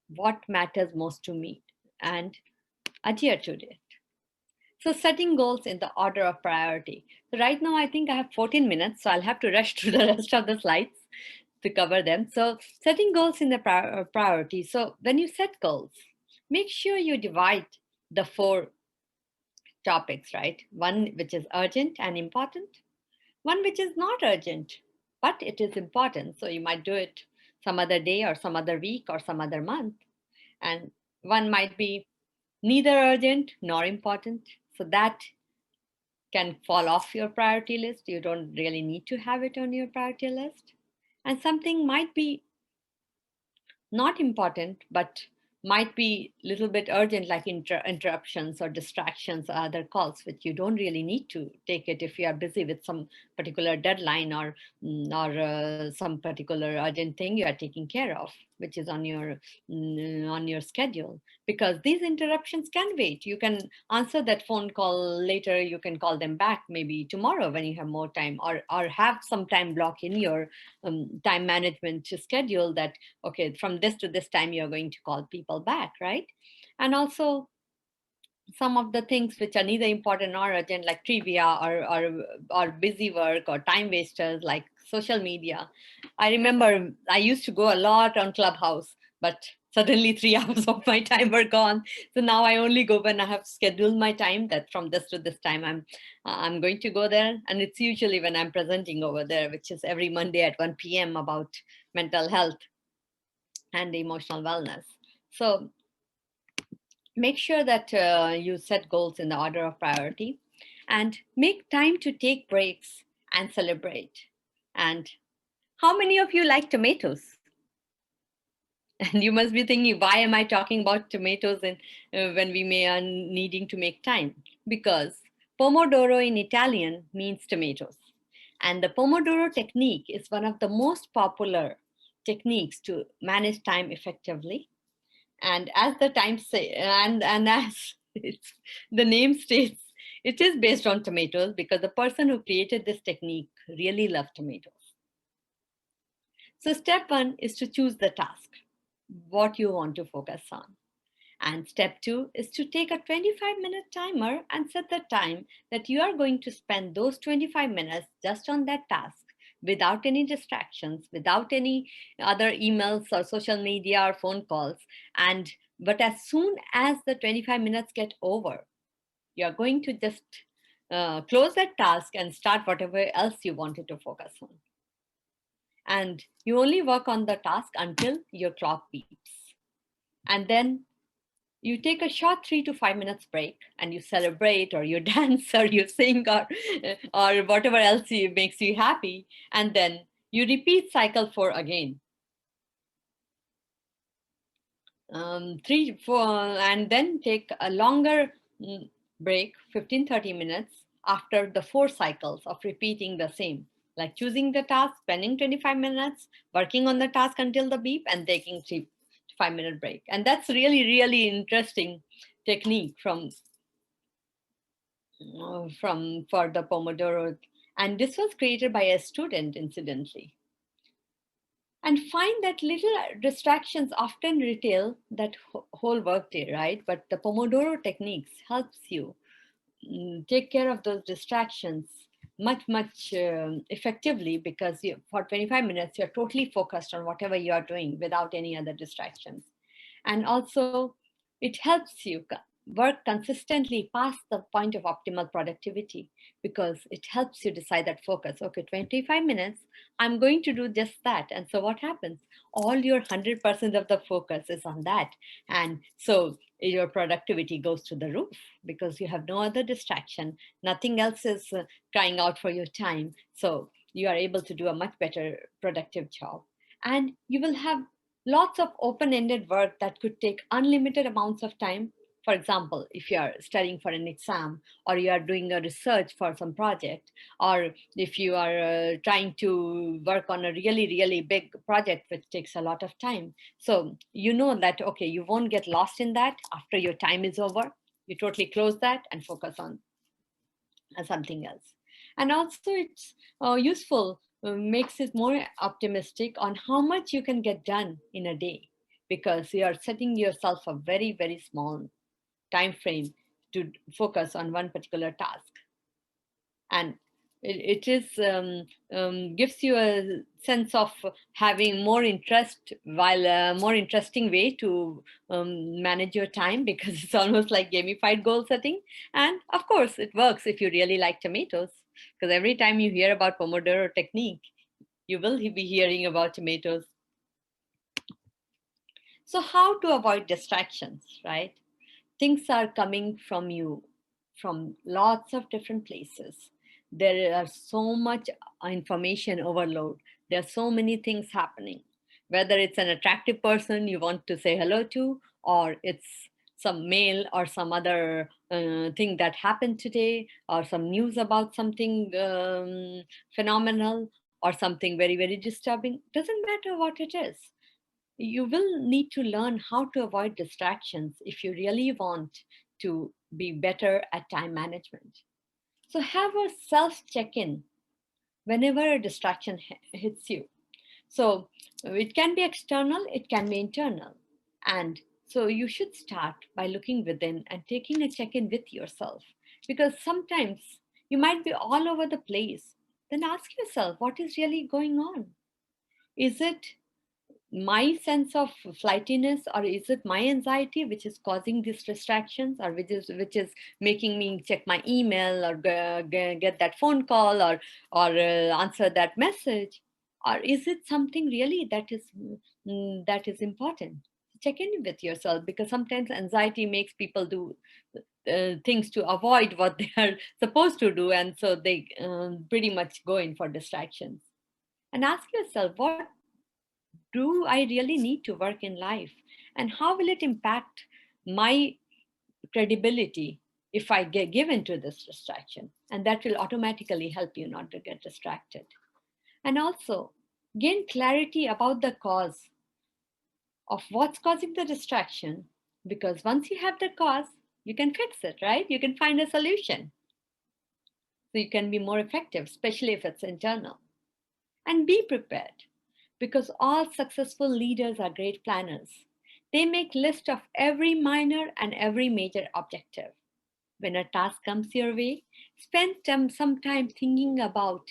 what matters most to me and adhere to it. So setting goals in the order of priority. So right now I think I have 14 minutes, so I'll have to rush through the rest of the slides to cover them. So setting goals in the priority. So when you set goals, make sure you divide the four topics, right? One which is urgent and important, one which is not urgent, but it is important. So you might do it some other day or some other week or some other month. And one might be neither urgent nor important. So that can fall off your priority list. You don't really need to have it on your priority list. And something might be not important, but might be a little bit urgent, like interruptions or distractions or other calls, which you don't really need to take it if you are busy with some particular deadline or some particular urgent thing you are taking care of, which is on your schedule. Because these interruptions can wait. You can answer that phone call later. You can call them back maybe tomorrow when you have more time, or have some time block in your time management schedule that okay, from this to this time you're going to call people back, right? And also some of the things which are neither important nor urgent, like trivia or busy work or time wasters like social media. I remember I used to go a lot on Clubhouse, but suddenly 3 hours of my time were gone. So now I only go when I have scheduled my time, that from this to this time I'm going to go there, and it's usually when I'm presenting over there, which is every Monday at 1 p.m. about mental health and emotional wellness. So make sure that you set goals in the order of priority, and make time to take breaks and celebrate. And how many of you like tomatoes? And you must be thinking, why am I talking about tomatoes when we may are needing to make time? Because Pomodoro in Italian means tomatoes. And the Pomodoro technique is one of the most popular techniques to manage time effectively. And as the time say, and as the name states, it is based on tomatoes because the person who created this technique really loved tomatoes. So step one is to choose the task, what you want to focus on. And step two is to take a 25-minute timer and set the time that you are going to spend those 25 minutes just on that task, without any distractions, without any other emails or social media or phone calls. And but as soon as the 25 minutes get over, you're going to just close that task and start whatever else you wanted to focus on. And you only work on the task until your clock beeps. And then you take a short 3 to 5 minutes break, and you celebrate or you dance or you sing or whatever else makes you happy. And then you repeat cycle 4 again. 3 4 and then take a longer break, 15-30 minutes, after the 4 cycles of repeating the same, like choosing the task, spending 25 minutes, working on the task until the beep, and taking 3 5-minute break. And that's really, really interesting technique for the Pomodoro. And this was created by a student, incidentally. And find that little distractions often retail that whole workday, right? But the Pomodoro techniques helps you take care of those distractions much effectively, because for 25 minutes you're totally focused on whatever you are doing without any other distractions. And also it helps you work consistently past the point of optimal productivity, because it helps you decide that focus. Okay, 25 minutes, I'm going to do just that. And so what happens? All your 100% of the focus is on that. And so your productivity goes to the roof, because you have no other distraction. Nothing else is crying out for your time. So you are able to do a much better productive job. And you will have lots of open-ended work that could take unlimited amounts of time. For example, if you are studying for an exam, or you are doing a research for some project, or if you are trying to work on a really, really big project which takes a lot of time. So you know that, okay, you won't get lost in that after your time is over. You totally close that and focus on something else. And also it's useful, makes it more optimistic on how much you can get done in a day, because you are setting yourself a very, very small time frame to focus on one particular task. And it is gives you a sense of having more interest, while a more interesting way to manage your time, because it's almost like gamified goal setting. And of course it works if you really like tomatoes, because every time you hear about Pomodoro technique, you will be hearing about tomatoes. So how to avoid distractions, right? Things are coming from you from lots of different places. There are so much information overload. There are so many things happening, whether it's an attractive person you want to say hello to, or it's some mail or some other thing that happened today, or some news about something phenomenal, or something very, very disturbing. Doesn't matter what it is. You will need to learn how to avoid distractions if you really want to be better at time management. So have a self check-in whenever a distraction hits you. So it can be external, it can be internal. And so you should start by looking within and taking a check-in with yourself, because sometimes you might be all over the place. Then ask yourself, what is really going on? Is it my sense of flightiness, or is it my anxiety which is causing these distractions, or which is making me check my email, or get that phone call, or answer that message? Or is it something really that is important? Check in with yourself, because sometimes anxiety makes people do things to avoid what they are supposed to do, and so they pretty much go in for distractions. And ask yourself, what do I really need to work in life? And how will it impact my credibility if I get given to this distraction? And that will automatically help you not to get distracted. And also gain clarity about the cause of what's causing the distraction, because once you have the cause, you can fix it, right? You can find a solution. So you can be more effective, especially if it's internal. And be prepared, because all successful leaders are great planners. They make list of every minor and every major objective. When a task comes your way, spend some time thinking about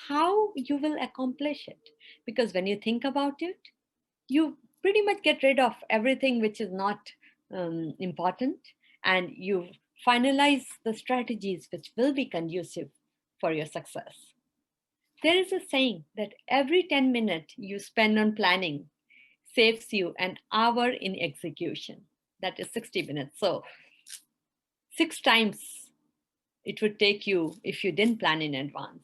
how you will accomplish it. Because when you think about it, you pretty much get rid of everything which is not important, and you finalize the strategies which will be conducive for your success. There is a saying that every 10 minutes you spend on planning saves you an hour in execution. That is 60 minutes. So 6 times it would take you if you didn't plan in advance.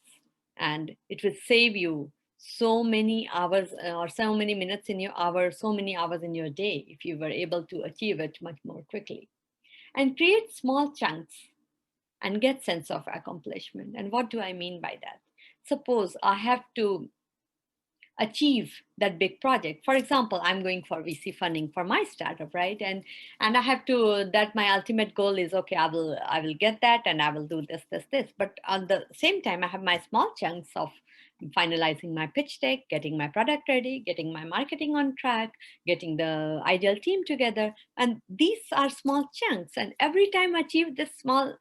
And it would save you so many hours, or so many minutes in your hour, so many hours in your day, if you were able to achieve it much more quickly. And create small chunks and get sense of accomplishment. And what do I mean by that? Suppose I have to achieve that big project. For example, I'm going for VC funding for my startup, right? And I have to, that my ultimate goal is, okay, I will get that and I will do this. But on the same time, I have my small chunks of finalizing my pitch deck, getting my product ready, getting my marketing on track, getting the ideal team together. And these are small chunks. And every time I achieve this small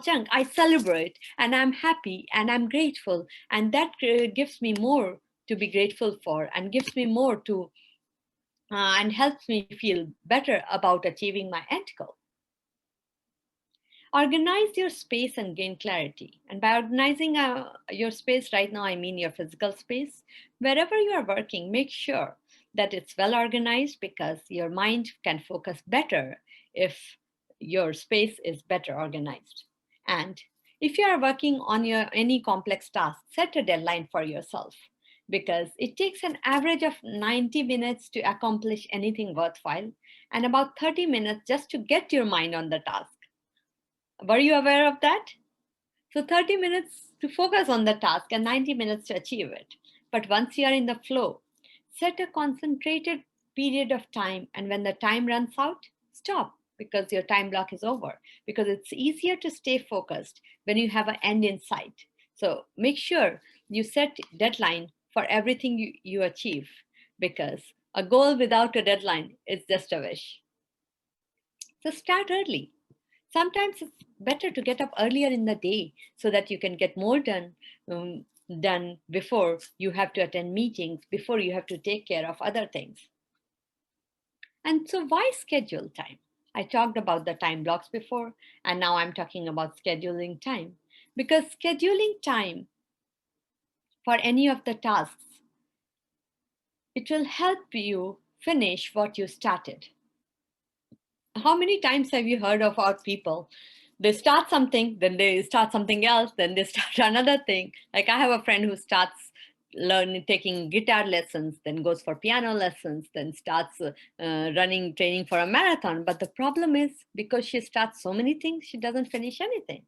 chunk, I celebrate and I'm happy and I'm grateful. And that gives me more to be grateful for and gives me more to and helps me feel better about achieving my end goal. Organize your space and gain clarity. And by organizing your space right now, I mean your physical space. Wherever you are working, make sure that it's well organized, because your mind can focus better if your space is better organized. And if you are working on your any complex task, set a deadline for yourself, because it takes an average of 90 minutes to accomplish anything worthwhile and about 30 minutes just to get your mind on the task. Were you aware of that? So 30 minutes to focus on the task and 90 minutes to achieve it. But once you are in the flow, set a concentrated period of time, and when the time runs out, stop, because your time block is over. Because it's easier to stay focused when you have an end in sight. So make sure you set deadline for everything you achieve, because a goal without a deadline is just a wish. So start early. Sometimes it's better to get up earlier in the day so that you can get more done before you have to attend meetings, before you have to take care of other things. And so why schedule time? I talked about the time blocks before, and now I'm talking about scheduling time. Because scheduling time for any of the tasks, it will help you finish what you started. How many times have you heard of our people? They start something, then they start something else, then they start another thing. Like I have a friend who starts learning, taking guitar lessons, then goes for piano lessons, then starts running, training for a marathon. But the problem is, because she starts so many things, she doesn't finish anything.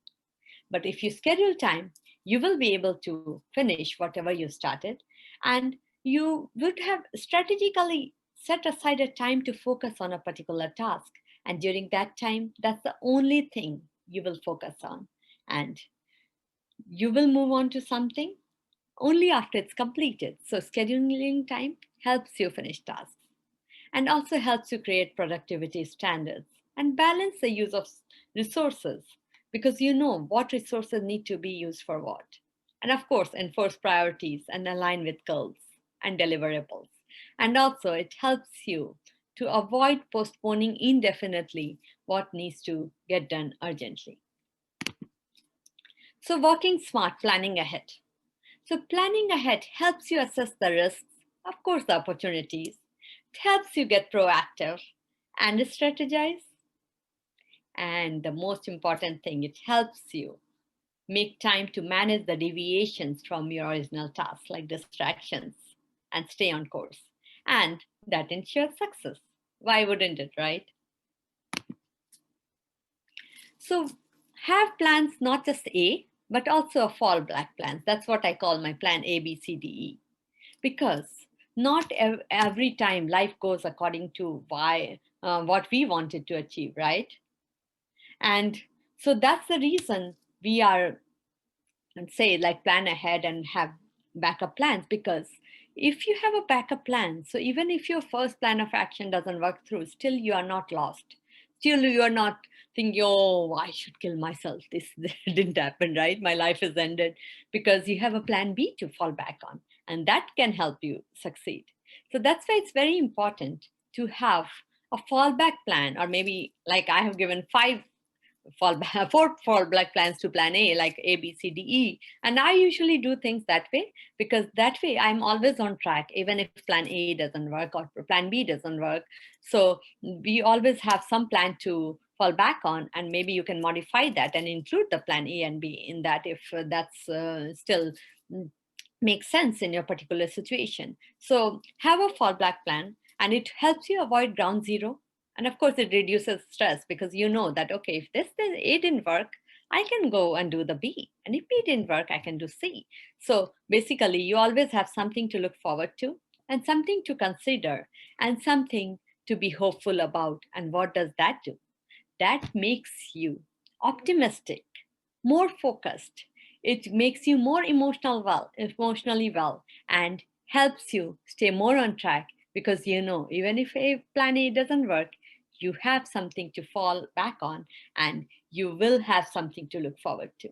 But if you schedule time, you will be able to finish whatever you started, and you would have strategically set aside a time to focus on a particular task. And during that time, that's the only thing you will focus on. And you will move on to something only after it's completed. So scheduling time helps you finish tasks and also helps you create productivity standards and balance the use of resources, because you know what resources need to be used for what. And of course, enforce priorities and align with goals and deliverables. And also, it helps you to avoid postponing indefinitely what needs to get done urgently. So, working smart, planning ahead. So, planning ahead helps you assess the risks, of course, the opportunities. It helps you get proactive and strategize. And the most important thing, it helps you make time to manage the deviations from your original task, like distractions, and stay on course. And that ensures success. Why wouldn't it, right? So have plans, not just A, but also a fallback plans. That's what I call my plan A, B, C, D, E. Because not every time life goes according to what we wanted to achieve, right? And so that's the reason we are, and say, like, plan ahead and have backup plans. Because if you have a backup plan, so even if your first plan of action doesn't work through, still you are not lost. Still you are not thinking, oh, I should kill myself, this didn't happen, right, my life is ended. Because you have a plan B to fall back on, and that can help you succeed. So that's why it's very important to have a fallback plan, or maybe, like, I have given four fallback plans to plan A, like A, B, C, D, E. And I usually do things that way, because that way I'm always on track, even if plan A doesn't work or plan B doesn't work. So we always have some plan to fall back on, and maybe you can modify that and include the plan A and B in that, if that's still makes sense in your particular situation. So have a fallback plan, and it helps you avoid ground zero. And of course, it reduces stress, because you know that, okay, if this A didn't work, I can go and do the B. And if B didn't work, I can do C. So basically, you always have something to look forward to and something to consider and something to be hopeful about. And what does that do? That makes you optimistic, more focused. It makes you more emotionally well, and helps you stay more on track because you know, even if a plan A doesn't work, you have something to fall back on and you will have something to look forward to.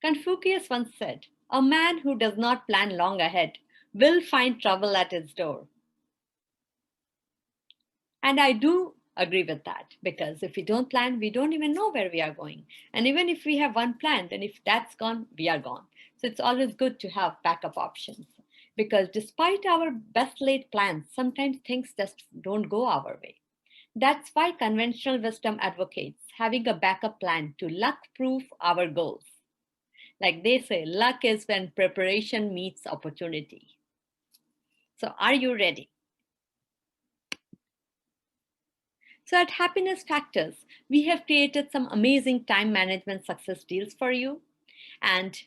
Confucius once said, "A man who does not plan long ahead will find trouble at his door." And I do agree with that because if we don't plan, we don't even know where we are going. And even if we have one plan, then if that's gone, we are gone. So it's always good to have backup options because despite our best laid plans, sometimes things just don't go our way. That's why conventional wisdom advocates having a backup plan to luck proof our goals. Like they say, luck is when preparation meets opportunity. So, are you ready? So at Happiness Factors, we have created some amazing time management success deals for you. And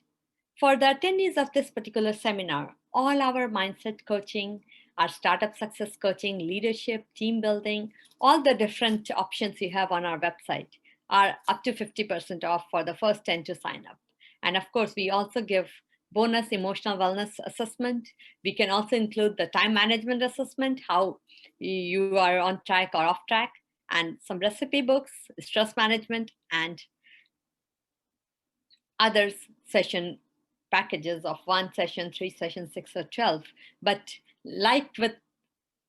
for the attendees of this particular seminar, all our mindset coaching, our startup success coaching, leadership, team building, all the different options you have on our website are up to 50% off for the first 10 to sign up. And of course, we also give bonus emotional wellness assessment. We can also include the time management assessment, how you are on track or off track, and some recipe books, stress management, and other session packages of 1 session, 3 sessions, 6 or 12. But like with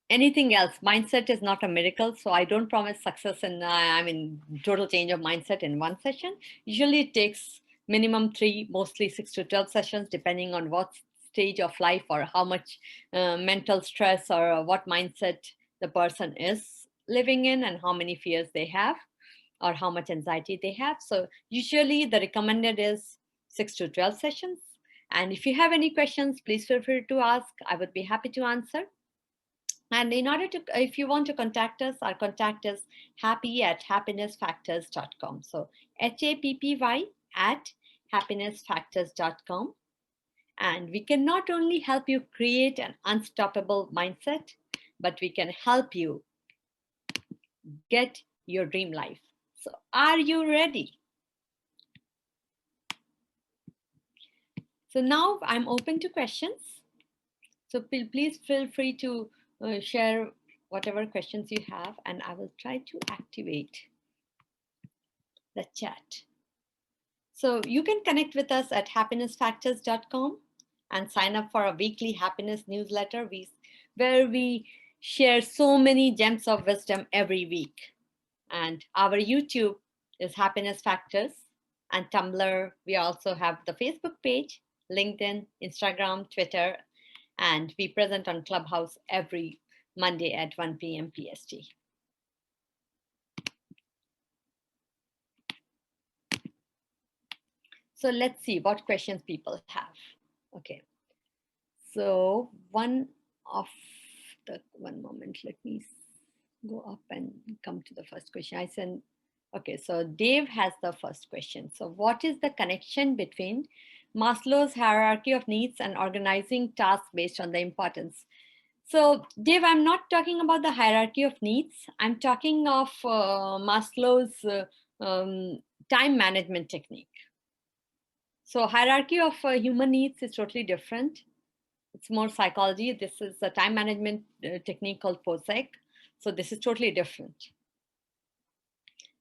anything else, mindset is not a miracle. So I don't promise success and total change of mindset in 1 session. Usually it takes minimum 3, mostly 6 to 12 sessions, depending on what stage of life or how much mental stress or what mindset the person is living in and how many fears they have or how much anxiety they have. So usually the recommended is 6 to 12 sessions. And if you have any questions, please feel free to ask. I would be happy to answer. And in order to, if you want to contact us, our contact is happy@happinessfactors.com. So happy@happinessfactors.com. And we can not only help you create an unstoppable mindset, but we can help you get your dream life. So are you ready? So now I'm open to questions. So please feel free to share whatever questions you have, and I will try to activate the chat. So you can connect with us at happinessfactors.com and sign up for a weekly happiness newsletter where we share so many gems of wisdom every week. And our YouTube is Happiness Factors, and Tumblr. We also have the Facebook page, LinkedIn, Instagram, Twitter, and we present on Clubhouse every Monday at 1 p.m. PST. So let's see what questions people have. Okay. So one moment, let me go up and come to the first question. Okay, so Dave has the first question. So what is the connection between Maslow's hierarchy of needs and organizing tasks based on the importance? So Dave, I'm not talking about the hierarchy of needs. I'm talking of Maslow's time management technique. So hierarchy of human needs is totally different. It's more psychology. This is a time management technique called POSEC. So this is totally different.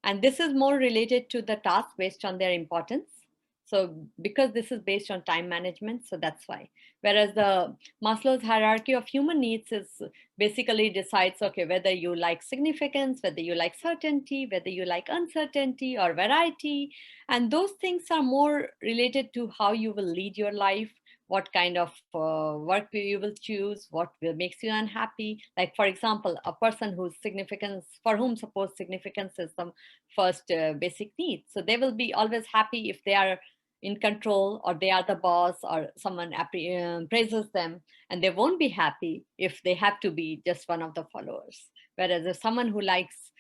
And this is more related to the task based on their importance. So because this is based on time management, so that's why. Whereas the Maslow's hierarchy of human needs is basically decides, okay, whether you like significance, whether you like certainty, whether you like uncertainty or variety. And those things are more related to how you will lead your life, what kind of work you will choose, what will makes you unhappy. Like, for example, a person whose significance, for whom suppose significance is the first basic need. So they will be always happy if they are in control or they are the boss or someone praises them, and they won't be happy if they have to be just one of the followers. Whereas if someone who likes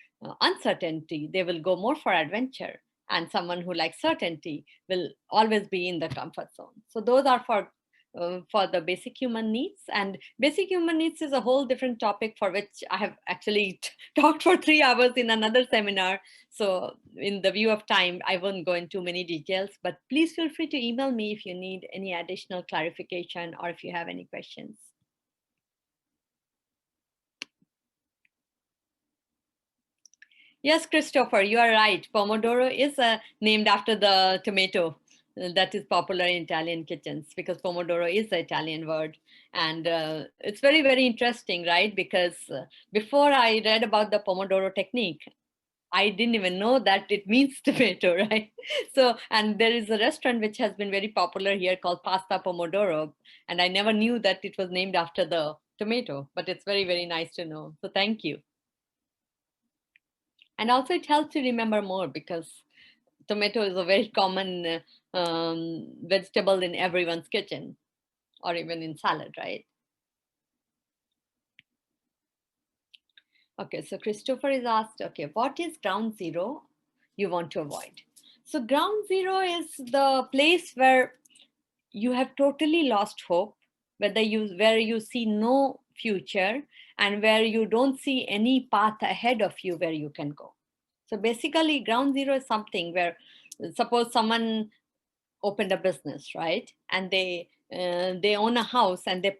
uncertainty, they will go more for adventure. And someone who likes certainty will always be in the comfort zone. So those are for the basic human needs. And basic human needs is a whole different topic for which I have actually talked for 3 hours in another seminar. So in the view of time, I won't go into many details, but please feel free to email me if you need any additional clarification or if you have any questions. Yes, Christopher, you are right. Pomodoro is named after the tomato that is popular in Italian kitchens, because Pomodoro is the Italian word. And it's very, very interesting, right? Because before I read about the Pomodoro technique, I didn't even know that it means tomato, right? So, and there is a restaurant which has been very popular here called Pasta Pomodoro. And I never knew that it was named after the tomato, but it's very, very nice to know. So thank you. And also it helps you remember more, because tomato is a very common vegetable in everyone's kitchen, or even in salad, right? Okay, so Christopher is asked, okay, what is ground zero you want to avoid? So ground zero is the place where you have totally lost hope, where you see no future, and where you don't see any path ahead of you where you can go. So basically, ground zero is something where, suppose someone opened a business, right? And they own a house, and they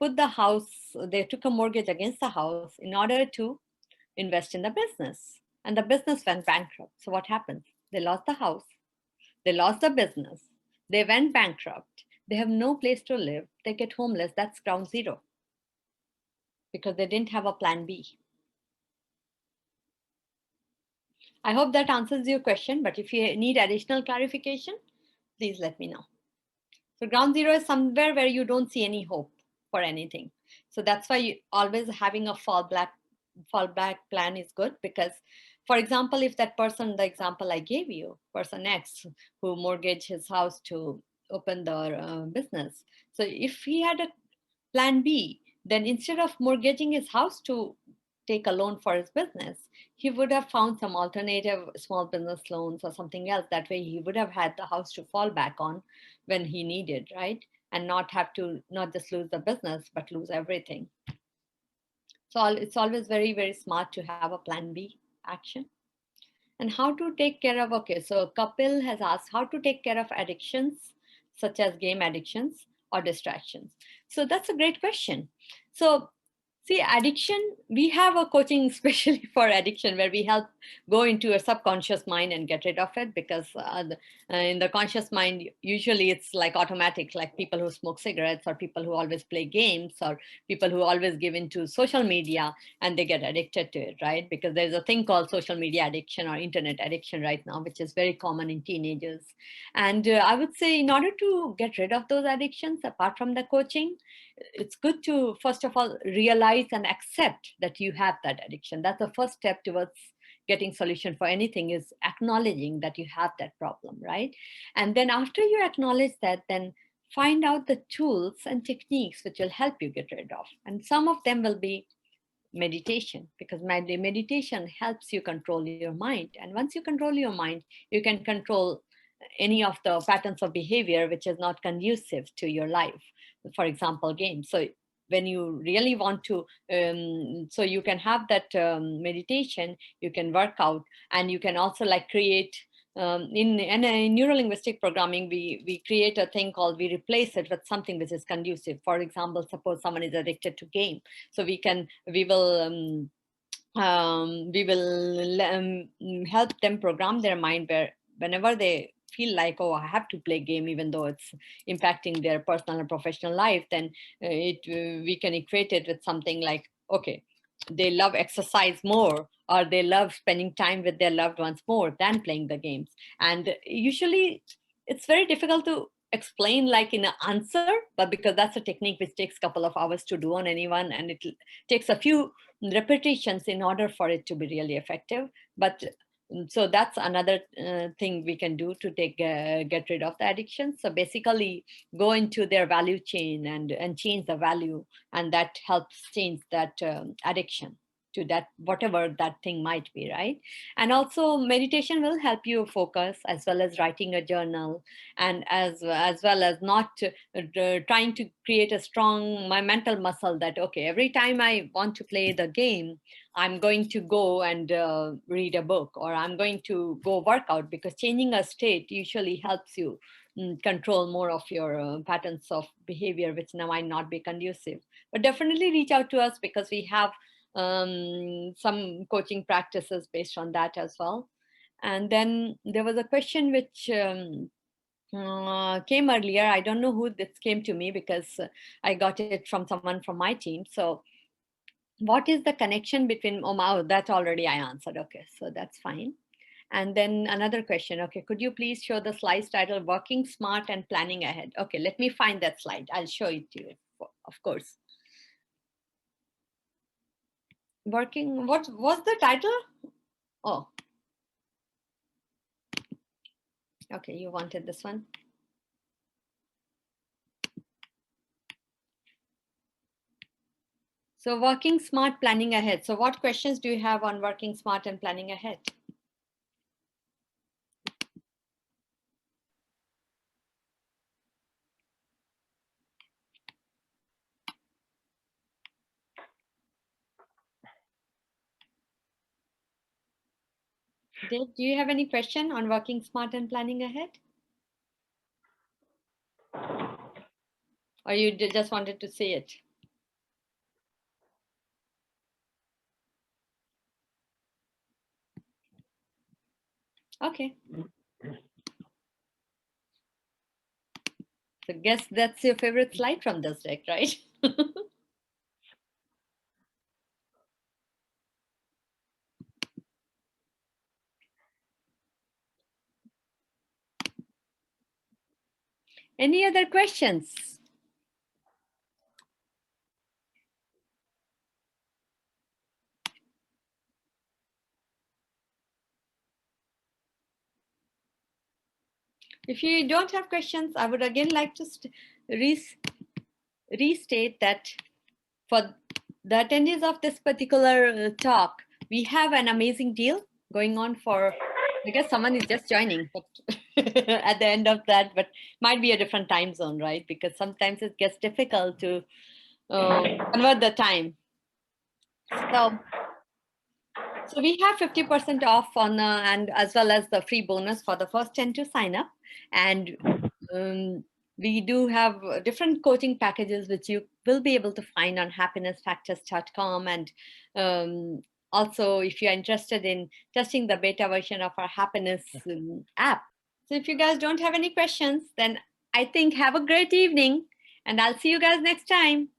took a mortgage against the house in order to invest in the business, and the business went bankrupt. So what happened? They lost the house, they lost the business, they went bankrupt, they have no place to live, they get homeless. That's ground zero, because they didn't have a plan B. I hope that answers your question, but if you need additional clarification, please let me know. So ground zero is somewhere where you don't see any hope for anything. So that's why always having a fallback plan is good, because, for example, if that person, the example I gave you, person X, who mortgaged his house to open the business. So if he had a plan B, then instead of mortgaging his house to take a loan for his business, he would have found some alternative small business loans or something else. That way he would have had the house to fall back on when he needed, right? And not have to not just lose the business, but lose everything. So it's always very, very smart to have a plan B action. And how to take care of, okay, so Kapil has asked how to take care of addictions, such as game addictions or distractions. So that's a great question. So see, addiction, we have a coaching especially for addiction, where we help go into a subconscious mind and get rid of it, because in the conscious mind, usually it's like automatic, like people who smoke cigarettes, or people who always play games, or people who always give into social media, and they get addicted to it, right? Because there's a thing called social media addiction or internet addiction right now, which is very common in teenagers. And I would say, in order to get rid of those addictions, apart from the coaching, it's good to first of all realize and accept that you have that addiction. That's the first step towards getting solution for anything, is acknowledging that you have that problem, right? And then after you acknowledge that, then find out the tools and techniques which will help you get rid of. And some of them will be meditation, because meditation helps you control your mind. And once you control your mind, you can control any of the patterns of behavior which is not conducive to your life. For example, games. So when you really want to, so you can have that meditation, you can work out, and you can also like create, in neuro-linguistic programming, we create a thing called, we replace it with something which is conducive. For example, suppose someone is addicted to game, so we will help them program their mind, where whenever they feel like, oh, I have to play game even though it's impacting their personal and professional life, then we can equate it with something like, okay, they love exercise more, or they love spending time with their loved ones more than playing the games. And usually it's very difficult to explain like in an answer, but because that's a technique which takes a couple of hours to do on anyone, and it takes a few repetitions in order for it to be really effective. But so that's another thing we can do to get rid of the addiction. So basically go into their value chain and change the value, and that helps change that addiction. to that, whatever that thing might be, right? And also meditation will help you focus, as well as writing a journal, and as well as not trying to create a strong my mental muscle that, okay, every time I want to play the game, I'm going to go and read a book, or I'm going to go work out, because changing a state usually helps you control more of your patterns of behavior, which now might not be conducive. But definitely reach out to us, because we have some coaching practices based on that as well. And then there was a question which came earlier. I don't know who this came to me, because I got it from someone from my team. So what is the connection between, that already I answered. Okay, so that's fine. And then another question. Okay, could you please show the slides titled Working Smart and Planning Ahead? Okay, let me find that slide. I'll show it to you, of course. Working, what was the title? Oh, okay, you wanted this one. So working smart, planning ahead. So what questions do you have on working smart and planning ahead? Dave, do you have any question on working smart and planning ahead? Or you just wanted to say it? Okay. So guess that's your favorite slide from this deck, right? Any other questions? If you don't have questions, I would again like to restate that for the attendees of this particular talk, we have an amazing deal going on for, I guess someone is just joining but at the end of that, but might be a different time zone, right? Because sometimes it gets difficult to convert the time. So we have 50% off on, and as well as the free bonus for the first 10 to sign up. And we do have different coaching packages, which you will be able to find on happinessfactors.com. And also, if you're interested in testing the beta version of our happiness app. So if you guys don't have any questions, then I think have a great evening, and I'll see you guys next time.